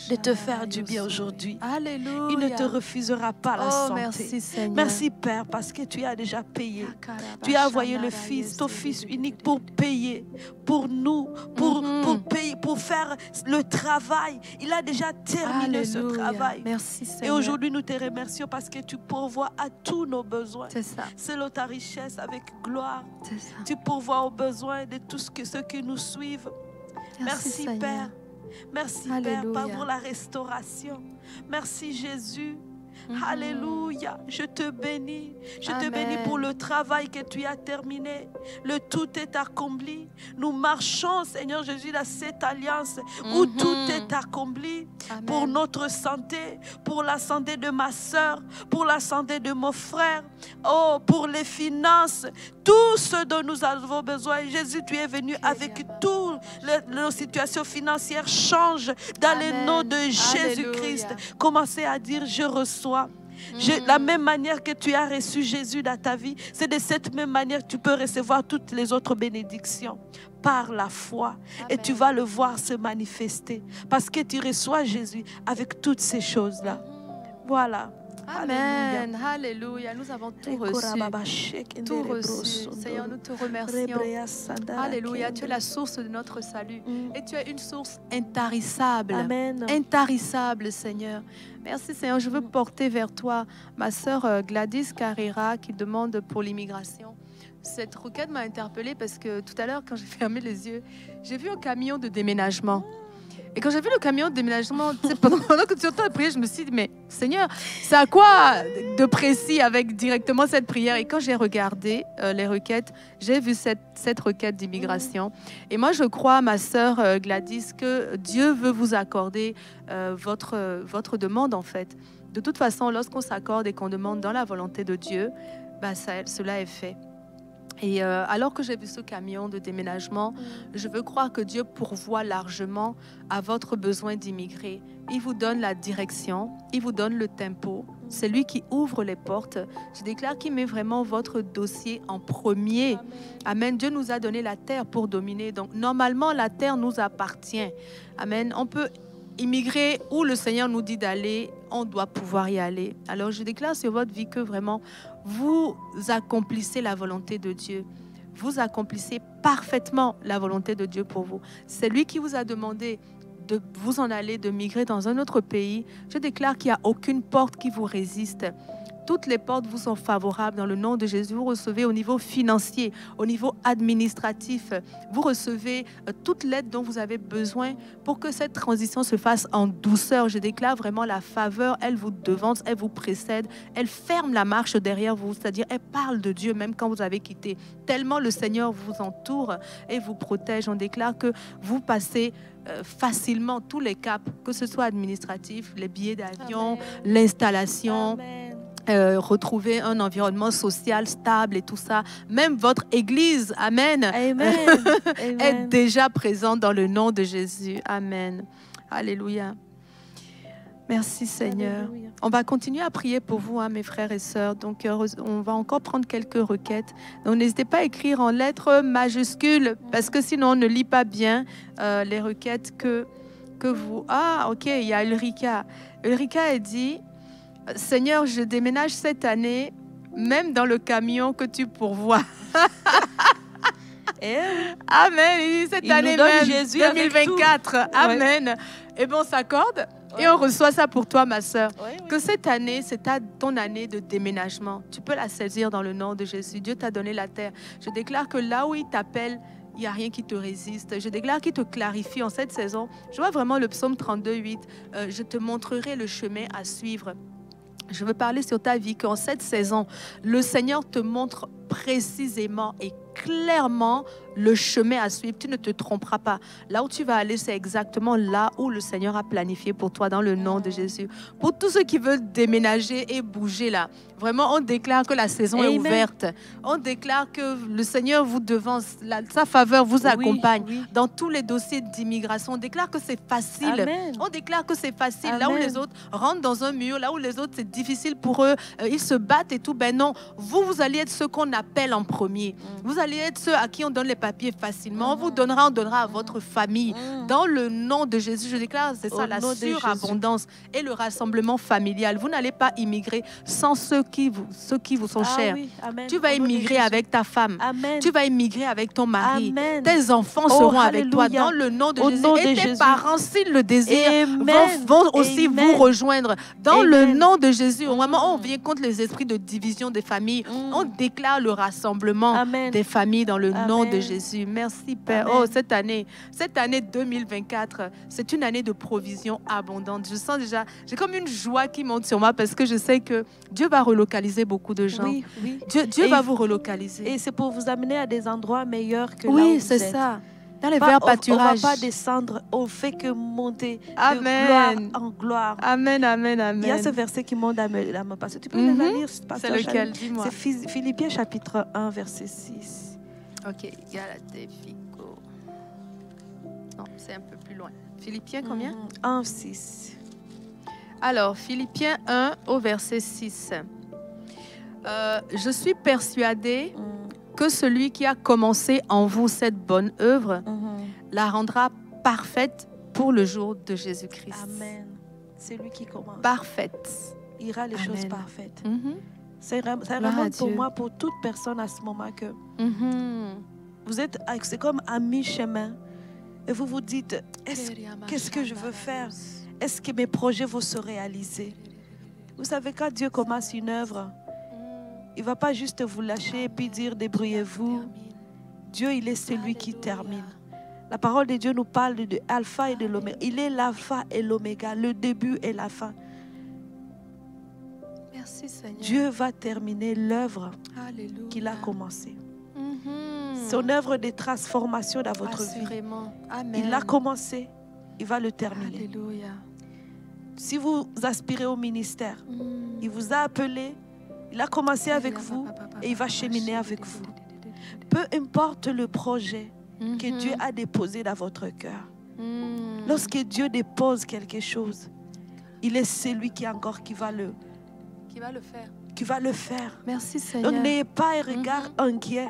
de te faire du bien aujourd'hui. Il ne te refusera pas la santé. Merci, Seigneur. Merci, Père, parce que tu as déjà payé. Tu as envoyé le Fils, ton Fils unique pour payer, pour nous, pour payer, pour faire le travail. Il a déjà terminé ce travail. Merci, Seigneur. Et aujourd'hui, nous te remercions parce que tu pourvois à tous nos besoins. C'est ça. Selon ta richesse avec gloire. C'est ça. Tu pourvois aux besoins de tous ceux qui nous suivent. Merci Père. Merci Père pour la restauration. Merci Jésus. Alléluia, je te bénis. Je te bénis pour le travail que tu as terminé. Le tout est accompli. Nous marchons, Seigneur Jésus, dans cette alliance où tout est accompli. Amen. Pour notre santé, pour la santé de ma soeur, pour la santé de mon frère, pour les finances, tout ce dont nous avons besoin. Jésus, tu es venu avec toutes nos situations financières changent dans le nom de Jésus-Christ. Commencez à dire, je reçois. La même manière que tu as reçu Jésus dans ta vie, c'est de cette même manière que tu peux recevoir toutes les autres bénédictions par la foi. Amen. Et tu vas le voir se manifester parce que tu reçois Jésus avec toutes ces choses-là. Voilà. Amen. Alléluia. Nous avons tout reçu. Tout reçu. Seigneur, nous te remercions. Alléluia. Tu es la source de notre salut. Et tu es une source intarissable. Amen. Intarissable, Seigneur. Merci, Seigneur. Je veux porter vers toi ma sœur Gladys Carrera qui demande pour l'immigration. Cette requête m'a interpellée parce que tout à l'heure, quand j'ai fermé les yeux, j'ai vu un camion de déménagement. Et quand j'ai vu le camion de déménagement, pendant que tu entends la prière, je me suis dit, mais Seigneur, c'est à quoi de précis avec directement cette prière? Et quand j'ai regardé les requêtes, j'ai vu cette requête d'immigration. Et moi, je crois, ma sœur Gladys, que Dieu veut vous accorder votre demande, en fait. De toute façon, lorsqu'on s'accorde et qu'on demande dans la volonté de Dieu, cela est fait. Et alors que j'ai vu ce camion de déménagement, je veux croire que Dieu pourvoit largement à votre besoin d'immigrer. Il vous donne la direction, il vous donne le tempo. C'est lui qui ouvre les portes. Je déclare qu'il met vraiment votre dossier en premier. Amen. Dieu nous a donné la terre pour dominer. Donc, normalement, la terre nous appartient. Amen. On peut immigrer où le Seigneur nous dit d'aller, on doit pouvoir y aller. Alors, je déclare sur votre vie que vraiment, vous accomplissez la volonté de Dieu. Vous accomplissez parfaitement la volonté de Dieu pour vous. C'est lui qui vous a demandé de vous en aller, de migrer dans un autre pays, je déclare qu'il n'y a aucune porte qui vous résiste. Toutes les portes vous sont favorables dans le nom de Jésus. Vous recevez au niveau financier, au niveau administratif. Vous recevez toute l'aide dont vous avez besoin pour que cette transition se fasse en douceur. Je déclare vraiment la faveur. Elle vous devance, elle vous précède. Elle ferme la marche derrière vous. C'est-à-dire, elle parle de Dieu même quand vous avez quitté. Tellement le Seigneur vous entoure et vous protège. On déclare que vous passez facilement tous les caps, que ce soit administratif, les billets d'avion, l'installation. Retrouver un environnement social stable et tout ça. Même votre église, amen, Amen. est déjà présente dans le nom de Jésus. Amen. Alléluia. Merci Seigneur. Alléluia. On va continuer à prier pour vous, hein, mes frères et sœurs. Donc, on va encore prendre quelques requêtes. Donc, n'hésitez pas à écrire en lettres majuscules parce que sinon, on ne lit pas bien les requêtes que vous... Ah, ok, il y a Ulrika. Ulrika a dit... Seigneur, je déménage cette année, même dans le camion que tu pourvois. Amen. Il dit cette année même, Jésus 2024. Amen. Ouais. Et bon, on s'accorde et on reçoit ça pour toi, ma sœur. Que cette année, c'est ton année de déménagement. Tu peux la saisir dans le nom de Jésus. Dieu t'a donné la terre. Je déclare que là où il t'appelle, il n'y a rien qui te résiste. Je déclare qu'il te clarifie en cette saison. Je vois vraiment le psaume 32, 8. Je te montrerai le chemin à suivre. Je veux parler sur ta vie, qu'en cette saison, le Seigneur te montre précisément et clairement le chemin à suivre. Tu ne te tromperas pas. Là où tu vas aller, c'est exactement là où le Seigneur a planifié pour toi dans le nom de Jésus. Pour tous ceux qui veulent déménager et bouger là, vraiment, on déclare que la saison est ouverte. On déclare que le Seigneur vous devance, sa faveur vous accompagne dans tous les dossiers d'immigration. On déclare que c'est facile. Amen. On déclare que c'est facile. Amen. Là où les autres rentrent dans un mur, là où les autres, c'est difficile pour eux, ils se battent et tout. Ben non, vous allez être ceux qu'on appelle en premier. Vous allez être ceux à qui on donne les papiers facilement. On vous donnera, on donnera à votre famille. Dans le nom de Jésus, je déclare, c'est ça, la surabondance et le rassemblement familial. Vous n'allez pas immigrer sans ceux qui vous sont chers. Oui. Tu vas immigrer avec ta femme. Amen. Tu vas immigrer avec ton mari. Amen. Tes enfants seront avec toi dans le nom de Jésus. Et tes parents, s'ils le désirent, vont aussi vous rejoindre dans le nom de Jésus. Vraiment, on vient contre les esprits de division des familles. On déclare le rassemblement des familles dans le nom de Jésus. Merci Père. Oh, cette année 2024, c'est une année de provision abondante. Je sens déjà, j'ai comme une joie qui monte sur moi parce que je sais que Dieu va relocaliser beaucoup de gens. Oui. Dieu va vous relocaliser. Et c'est pour vous amener à des endroits meilleurs que là où oui, vous êtes. c'est ça. Dans les verts pâturages. On ne va pas descendre, on fait que monter Amen. de gloire en gloire. Amen, amen, amen. Il y a ce verset qui monte à me passer. Tu peux le lire? C'est lequel? Dis-moi. C'est Philippiens chapitre 1, verset 6. Ok, Galatée, Fico. Non, c'est un peu plus loin. Philippiens combien? 1, 6. Alors, Philippiens 1 au verset 6. Je suis persuadée que celui qui a commencé en vous cette bonne œuvre la rendra parfaite pour le jour de Jésus-Christ. Amen. C'est lui qui commence. Parfaite. Il ira les choses parfaites. C'est Gloire vraiment à pour Dieu. moi, pour toute personne à ce moment que vous êtes, c'est comme à mi-chemin et vous vous dites, qu'est-ce que je veux faire? Est-ce que mes projets vont se réaliser? Vous savez, quand Dieu commence une œuvre, il ne va pas juste vous lâcher et puis dire débrouillez-vous. Dieu, il est celui qui termine. La parole de Dieu nous parle de alpha et de l'oméga. Il est l'alpha et l'oméga, le début et la fin. Merci Seigneur. Dieu va terminer l'œuvre qu'il a commencée. Son œuvre de transformation dans votre vie. Amen. Il l'a commencé, il va le terminer. Alléluia. Si vous aspirez au ministère, il vous a appelé, il a commencé avec vous et il va cheminer avec vous. Peu importe le projet que Dieu a déposé dans votre cœur. Lorsque Dieu dépose quelque chose, il est celui qui va le faire. Merci Seigneur. Donc n'ayez pas un regard inquiet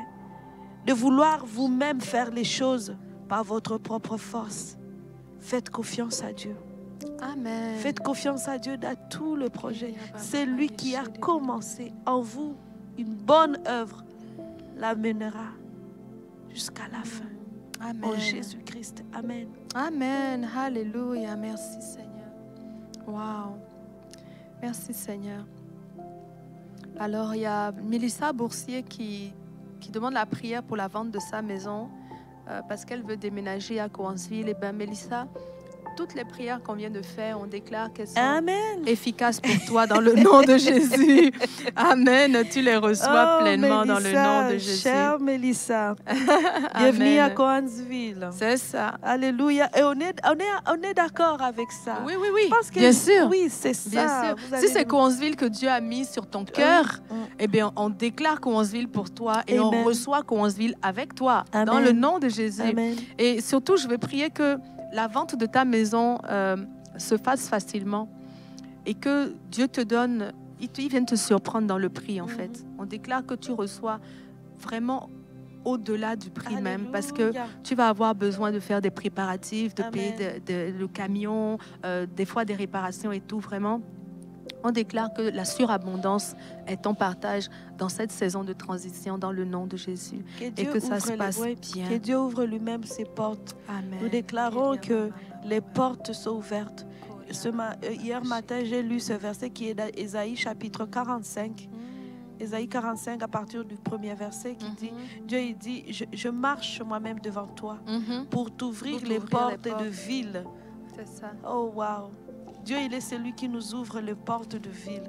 de vouloir vous-même faire les choses par votre propre force. Faites confiance à Dieu. Amen. Faites confiance à Dieu dans tout le projet. C'est lui qui a commencé en vous une bonne œuvre, la mènera jusqu'à la fin. Amen. En Jésus-Christ. Amen. Amen. Alléluia. Merci Seigneur. Wow. Merci Seigneur. Alors, il y a Mélissa Boursier qui demande la prière pour la vente de sa maison parce qu'elle veut déménager à Cowansville. Et bien, Mélissa, toutes les prières qu'on vient de faire, on déclare qu'elles sont Amen. efficaces pour toi dans le nom de Jésus. Amen. Tu les reçois pleinement dans le nom de Jésus. Chère Mélissa, bienvenue à Cowansville. C'est ça. Alléluia. Et on est d'accord avec ça. Oui, oui, oui. Je pense que bien sûr. Oui, c'est ça. Bien sûr. Vous allez Si c'est nous- Cowansville que Dieu a mis sur ton cœur, eh bien, on déclare Cowansville pour toi et Amen. on reçoit Cowansville avec toi Amen. dans le nom de Jésus. Amen. Et surtout, je vais prier que la vente de ta maison se fasse facilement et que Dieu te donne, il vienne te surprendre dans le prix en fait. On déclare que tu reçois vraiment au-delà du prix même parce que Alléluia. tu vas avoir besoin de faire des préparatifs, de Amen. payer le camion, des fois des réparations et tout vraiment. On déclare que la surabondance est ton partage dans cette saison de transition dans le nom de Jésus et que ça se passe bien. Que Dieu ouvre lui-même ses portes. Amen. Nous déclarons que les portes sont ouvertes. Hier matin, j'ai lu ce verset qui est dans Ésaïe chapitre 45. Ésaïe 45 à partir du premier verset qui dit, Dieu il dit, je marche moi-même devant toi pour t'ouvrir les portes de ville. C'est ça. Oh wow. Dieu il est celui qui nous ouvre les portes de ville.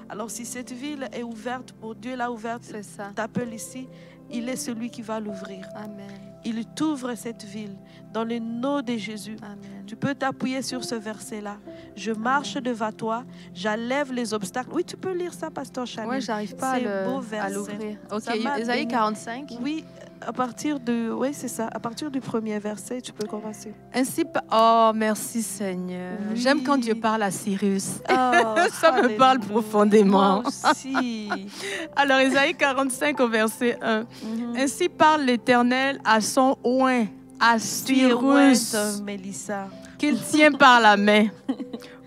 Alors si cette ville est ouverte pour Dieu, l'a ouverte, C'est ça. t'appelles ici, il est celui qui va l'ouvrir. Amen. Il t'ouvre cette ville dans le nom de Jésus. Amen. Tu peux t'appuyer sur ce verset-là. Je marche devant toi, j'enlève les obstacles. Oui, tu peux lire ça, Pasteur Chanel. Ouais, j'arrive pas C'est beau à verset. l'ouvrir. Ok, Ça m'a Ésaïe béni. 45. Oui, à partir de, oui, c'est ça. À partir du premier verset, tu peux commencer. Ainsi, oh, merci Seigneur. Oui. J'aime quand Dieu parle à Cyrus. Oh, Ça me parle alléluia. profondément. Moi aussi. Alors, Ésaïe 45 au verset 1. Mhm. Ainsi parle l'Éternel à son oint, à Tu es Cyrus, ointe, Mélissa. qu'il tient par la main,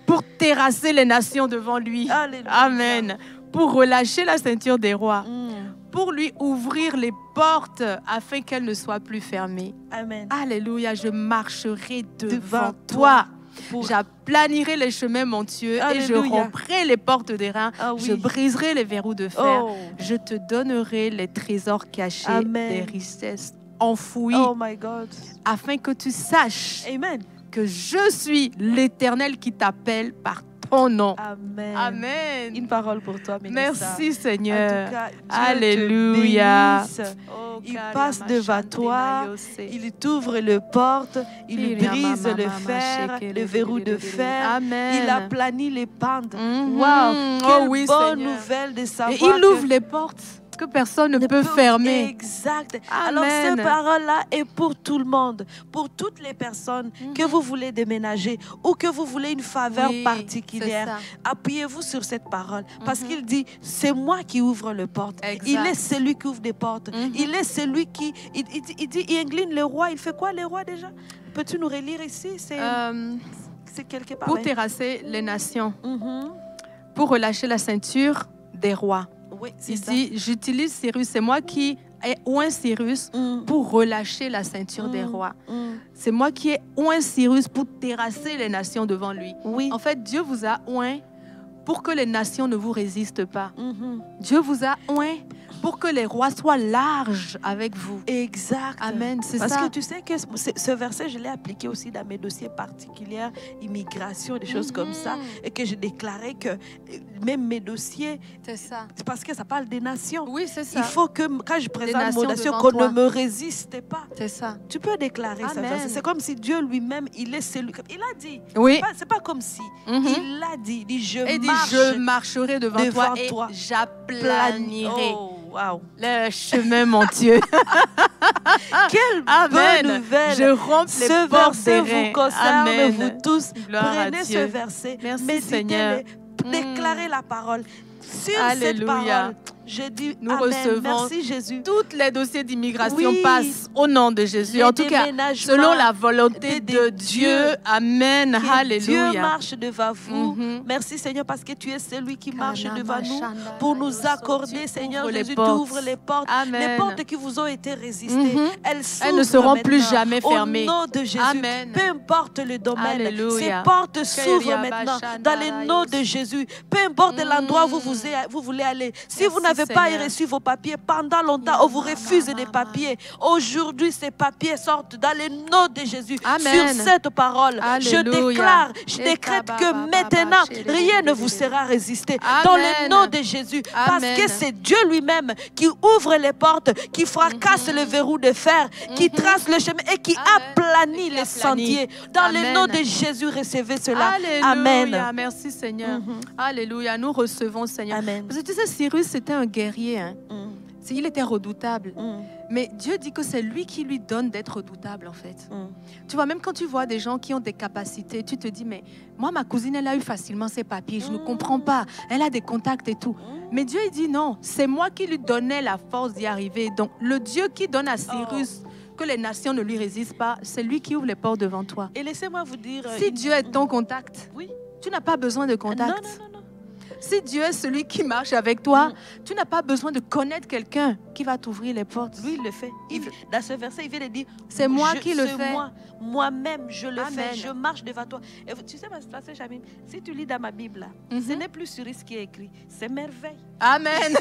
pour terrasser les nations devant lui. Alléluia. Amen. Pour relâcher la ceinture des rois, Mm. pour lui ouvrir les portes afin qu'elles ne soient plus fermées. Amen. Alléluia, je marcherai devant Devant toi. Pour- J'aplanirai les chemins montueux et je Alléluia. romprai les portes des reins. Ah oui. Je briserai les verrous de fer. Oh. Je te donnerai les trésors cachés Amen. des richesses enfouies Oh my God. afin que tu saches Amen. que je suis l'Éternel qui t'appelle par ton nom. Amen. Amen. Une parole pour toi, Mélissa. Merci En Seigneur. tout cas, Dieu te Alléluia. bénisse. Oh, Il Kariama passe devant Shantena toi, Yose. il t'ouvre les portes, il Kiriama brise le Mama fer, Shekele le verrou de Lelelelele. fer, Amen. il aplanit les pentes. Mhm. Waouh, Oh quelle oui, bonne Seigneur. nouvelle de Et savoir il ouvre que les portes que personne ne peut fermer. Exact. Amen. Alors, cette parole-là est pour tout le monde, pour toutes les personnes que vous voulez déménager ou que vous voulez une faveur Oui, particulière. c'est ça. Appuyez-vous sur cette parole parce qu'il dit, c'est moi qui ouvre les portes. Exact. Il est celui qui ouvre des portes. Il est celui qui... Il dit, il incline les rois. Il fait quoi, les rois déjà? Peux-tu nous relire ici? C'est quelque part. Pour oui. terrasser les nations, Mhm. pour relâcher la ceinture des rois. Oui, c'est Il ça. dit, j'utilise Cyrus, c'est moi qui ai oint Cyrus Mm. pour relâcher la ceinture des rois. Mm. C'est moi qui ai oint Cyrus pour terrasser les nations devant lui. Oui. En fait, Dieu vous a oint pour que les nations ne vous résistent pas. Mhm. Dieu vous a oint pour que les rois soient larges avec vous. Exact. Amen, c'est Parce ça. que tu sais que ce verset, je l'ai appliqué aussi dans mes dossiers particuliers, immigration, des choses comme ça, et que je déclarais que même mes dossiers, C'est ça. c'est parce que ça parle des nations. Oui, c'est ça. Il faut que quand je présente nations mon nation, devant qu'on toi. ne me résiste pas. C'est ça. Tu peux déclarer ce Amen. verset. C'est comme si Dieu lui-même, il est celui. Il a dit. Oui. C'est pas comme si. Mhm. Il l'a dit. Il dit, je Et dit, marche. je marcherai devant devant toi, toi. et j'aplanirai Oh, wow. le chemin montueux. Quelle Amen. bonne nouvelle. Je romps les Ce portes des verset reins. vous concerne, Amen. vous tous. Gloire à Prenez ce Dieu. verset, Merci, méditez-le, Seigneur. déclarez la parole. Sur cette Alléluia. parole, Je dis Nous amen. recevons Merci Jésus. tous les dossiers d'immigration Oui. passent au nom de Jésus. Les En tout cas, déménagements selon la volonté de de Dieu. Amen. Que Alléluia. Dieu marche devant vous. Mhm. Merci Seigneur parce que tu es celui qui marche Kanama devant nous Shanda pour nous Yoso. accorder, Tu Seigneur ouvres les Jésus, tu portes. ouvres les portes. Amen. Les portes qui vous ont été résistées, Mhm. elles s'ouvrent Elles ne seront plus maintenant. jamais fermées. Au nom de Jésus, Amen. peu importe le domaine, Alléluia. ces portes s'ouvrent Keria maintenant Bashanda dans le nom de Jésus. Peu importe l'endroit où vous voulez aller. Si Merci, vous n'avez pas Seigneur. reçu vos papiers pendant longtemps, on vous refuse des papiers. Aujourd'hui, ces papiers sortent dans le nom de Jésus. Amen. Sur cette parole, je Alléluia. déclare, je décrète que maintenant, rien ne vous sera résisté. Dans le Amen. nom de Jésus. Parce Amen. que c'est Dieu lui-même qui ouvre les portes, qui fracasse le verrou de fer, qui trace le chemin et qui Amen. aplanit Et qui les aplanit. sentiers. Dans Amen. le nom de Jésus, recevez cela. Alléluia. Amen. Merci Seigneur. Mhm. Alléluia. Nous recevons Seigneur. Amen. Parce que tu sais, Cyrus, c'était un guerrier. Hein. Mm. Il était redoutable. Mm. Mais Dieu dit que c'est lui qui lui donne d'être redoutable en fait. Mm. Tu vois, même quand tu vois des gens qui ont des capacités, tu te dis, mais moi, ma cousine, elle a eu facilement ses papiers. Je ne comprends pas. Elle a des contacts et tout. Mais Dieu, il dit non. C'est moi qui lui donnais la force d'y arriver. Donc, le Dieu qui donne à Cyrus que les nations ne lui résistent pas, c'est lui qui ouvre les portes devant toi. Et laissez-moi vous dire... Si Dieu est ton contact, Oui. tu n'as pas besoin de contact. Non, non, non, non. Si Dieu est celui qui marche avec toi, tu n'as pas besoin de connaître quelqu'un qui va t'ouvrir les portes. Lui, il le fait. Dans ce verset, il vient de dire, C'est moi qui le fais. Moi-même, je le Amen. fais. Je marche devant toi. Et tu sais, ma pasteur Jamim, si tu lis dans ma Bible, là, ce n'est plus sur ce qui est écrit. C'est merveille. Amen.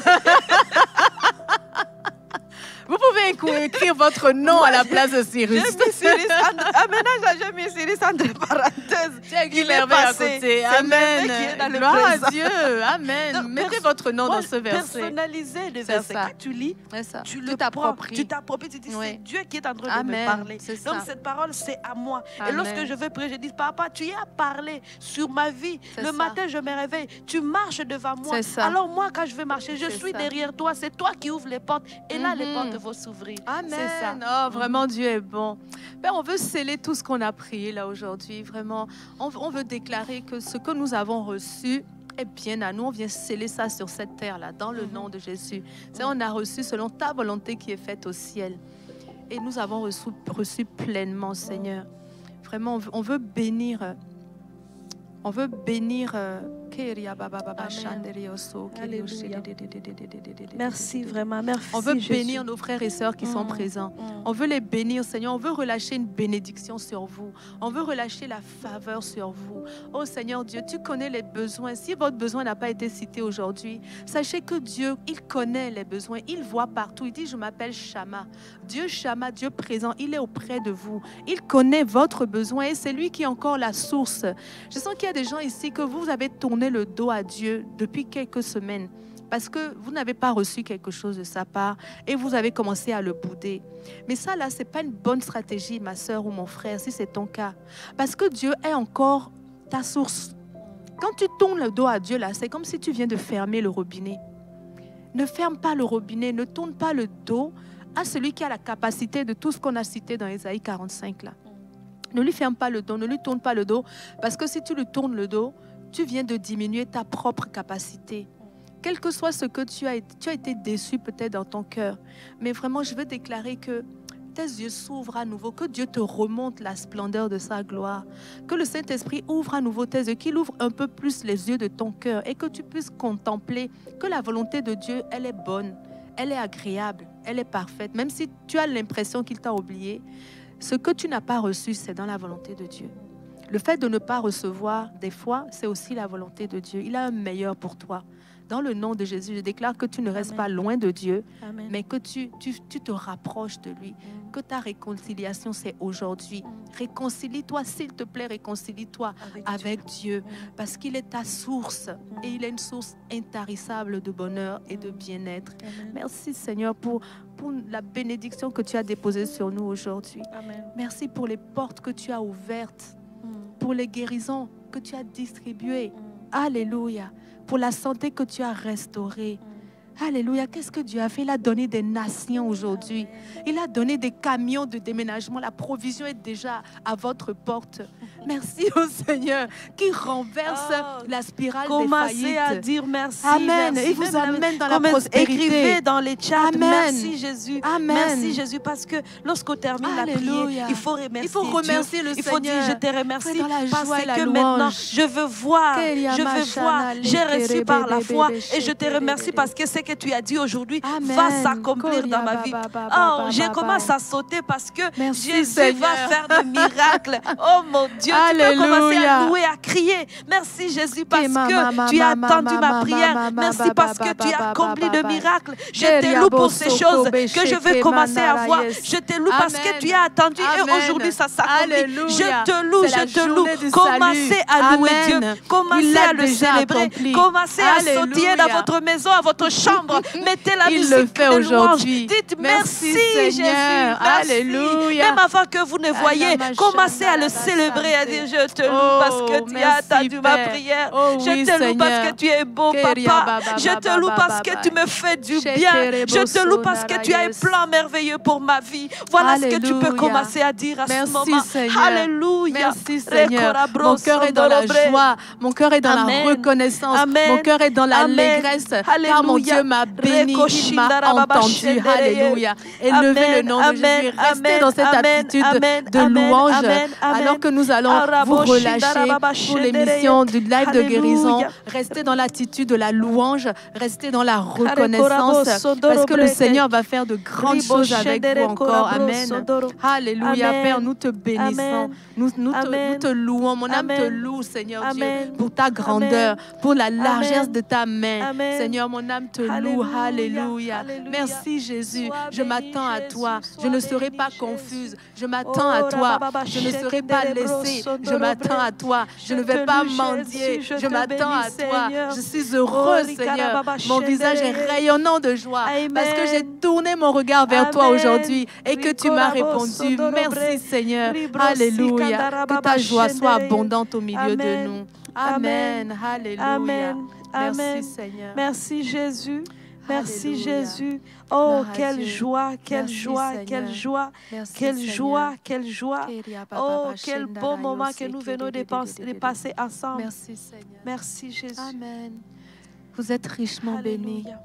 Vous pouvez écrire votre nom à la place de Cyrus. J'ai mis Cyrus, maintenant j'ai mis Cyrus entre parenthèses. Tu as écrit Il est merveille à passé. côté. C'est Amen. merveille qui est dans le Gloire à présent. Dieu. Amen. Donc, Mettez votre nom dans ce verset. Personnaliser le C'est verset. ça. Quand tu lis, C'est ça. tu Tu le t'appropries. tu t'appropries, tu dis Oui. c'est Dieu qui est en train de Amen. me parler. C'est Donc ça. cette parole c'est à moi. Et Amen. lorsque je veux prier, je dis papa, tu y as parlé sur ma vie. C'est Le ça. matin je me réveille, tu marches devant moi. C'est ça. Alors moi quand je veux marcher, je C'est suis ça. derrière toi, c'est toi qui ouvres les portes et là les Mhm. portes vont s'ouvrir. Amen. C'est ça. Oh, vraiment, Dieu est bon. Ben, on veut sceller tout ce qu'on a prié là aujourd'hui. Vraiment, on veut déclarer que ce que nous avons reçu est bien à nous. On vient sceller ça sur cette terre-là, dans le nom de Jésus. C'est on a reçu selon ta volonté qui est faite au ciel. Et nous avons reçu pleinement, Seigneur. Vraiment, on veut bénir. On veut bénir. Merci vraiment, merci. On veut Jésus. bénir nos frères et sœurs qui sont présents. On veut les bénir, Seigneur. On veut relâcher une bénédiction sur vous. On veut relâcher la faveur sur vous. Oh Seigneur Dieu, tu connais les besoins. Si votre besoin n'a pas été cité aujourd'hui, sachez que Dieu, il connaît les besoins. Il voit partout. Il dit, je m'appelle Shama. Dieu Shama, Dieu présent, il est auprès de vous. Il connaît votre besoin et c'est lui qui est encore la source. Je sens qu'il y a des gens ici que vous avez tourné le dos à Dieu depuis quelques semaines parce que vous n'avez pas reçu quelque chose de sa part et vous avez commencé à le bouder. Mais ça, là, ce n'est pas une bonne stratégie, ma soeur ou mon frère, si c'est ton cas. Parce que Dieu est encore ta source. Quand tu tournes le dos à Dieu, là, c'est comme si tu viens de fermer le robinet. Ne ferme pas le robinet, ne tourne pas le dos à celui qui a la capacité de tout ce qu'on a cité dans Ésaïe 45, là. Ne lui ferme pas le dos, ne lui tourne pas le dos, parce que si tu lui tournes le dos, tu viens de diminuer ta propre capacité. Quel que soit ce que tu as été déçu peut-être dans ton cœur. Mais vraiment, je veux déclarer que tes yeux s'ouvrent à nouveau, que Dieu te remonte la splendeur de sa gloire, que le Saint-Esprit ouvre à nouveau tes yeux, qu'il ouvre un peu plus les yeux de ton cœur et que tu puisses contempler que la volonté de Dieu, elle est bonne, elle est agréable, elle est parfaite. Même si tu as l'impression qu'il t'a oublié, ce que tu n'as pas reçu, c'est dans la volonté de Dieu. Le fait de ne pas recevoir, des fois, c'est aussi la volonté de Dieu. Il a un meilleur pour toi. Dans le nom de Jésus, je déclare que tu ne restes pas loin de Dieu, Amen. mais que tu te rapproches de lui. Que ta réconciliation, c'est aujourd'hui. Réconcilie-toi, s'il te plaît, réconcilie-toi avec Dieu. Parce qu'il est ta source et il est une source intarissable de bonheur et de bien-être. Amen. Merci Seigneur pour la bénédiction que tu as déposée sur nous aujourd'hui. Amen. Merci pour les portes que tu as ouvertes, pour les guérisons que tu as distribuées. Alléluia. Pour la santé que tu as restaurée. Alléluia. Qu'est-ce que Dieu a fait? Il a donné des nations aujourd'hui. Il a donné des camions de déménagement. La provision est déjà à votre porte. Merci au Seigneur qui renverse la spirale des Commencez à faillites. dire merci. Amen. Merci. Il vous amène dans la Écrivez prospérité. dans les chats. Amen. Merci Jésus. Amen. Merci Jésus parce que lorsqu'on termine la Alléluia. prière, il faut remercier Il faut remercier Dieu. le Il faut dire Seigneur. je te remercie Dans la parce joie et la que louange. maintenant je veux voir. J'ai reçu par la foi et je te remercie parce que ce que tu as dit aujourd'hui va s'accomplir dans ma vie. Oh, je commence à sauter parce que Merci, Jésus Seigneur. va faire des miracles. Oh mon Dieu, tu peux commencer à Alléluia. louer, à crier. Merci Jésus parce que tu as entendu ma prière. Merci parce que tu as accompli de miracles. Je te loue pour ces choses que je veux commencer à voir. Je te loue parce que tu as attendu et aujourd'hui ça s'accomplit. Alléluia. Je te loue, C'est la je te loue. journée du Commencez salut. à louer Amen. Dieu. Commencez Il l'a à le déjà célébrer. accompli. Commencez à Alléluia. sautiller dans votre maison, à votre chambre. Mettez la Il musique le fait de louange. aujourd'hui. Dites Merci, merci Seigneur. Jésus. Merci. Alléluia. Même avant que vous ne voyez, commencez à le célébrer, à dire je te loue parce que tu as attendu ma prière. Oh, Je oui, te loue Seigneur. parce que tu es beau, papa. Je te loue parce que tu me fais du bien. Je te loue parce que tu as un plan merveilleux pour ma vie. Voilà ce que tu peux Alléluia. commencer à dire à ce Merci, moment. Seigneur. Alléluia. Merci Seigneur. Mon cœur est dans la joie. Mon cœur est dans Amen. la reconnaissance. Amen. Mon cœur est dans l'allégresse. Car mon Alléluia. Dieu m'a béni. Il m'a entendu. Alléluia. Élevez le nom de Jésus. Restez dans cette attitude de louange alors que nous allons vous relâcher pour l'émission du live de guérison. Restez dans l'attitude de la louange. Restez dans la reconnaissance parce que le Seigneur va faire de grandes choses avec vous encore. Amen. Alléluia. Amen. Père, nous te bénissons. Amen. Nous Amen. te louons. Mon âme te Amen. loue, Seigneur Amen. Dieu, pour ta grandeur, pour la largesse Amen. de ta main. Amen. Seigneur, mon âme te loue. Alléluia. Alléluia. Alléluia. Merci Jésus. Sois Je béni, m'attends à Jésus. toi. Sois Je ne serai béni, pas Jésus. confuse. Je m'attends à toi. Je ne serai pas laissée. Je m'attends à toi. Je ne vais pas mendier. Je m'attends à toi. Je suis heureux, Seigneur. Mon visage est rayonnant de joie parce que j'ai tourné mon regard vers toi aujourd'hui et que tu m'as répondu. Merci, Seigneur. Alléluia. Que ta joie soit abondante au milieu de nous. Amen. Alléluia. Amen. Amen. Merci, Seigneur. Merci Jésus. Merci Alléluia. Jésus. Oh, Gloire à quelle Dieu. joie, quelle Merci, joie, Seigneur. quelle joie, Merci, quelle Seigneur. joie, quelle joie. Oh, quel beau moment que nous venons de passer ensemble. Merci, Seigneur. Merci Jésus. Amen. Vous êtes richement bénis. Alléluia.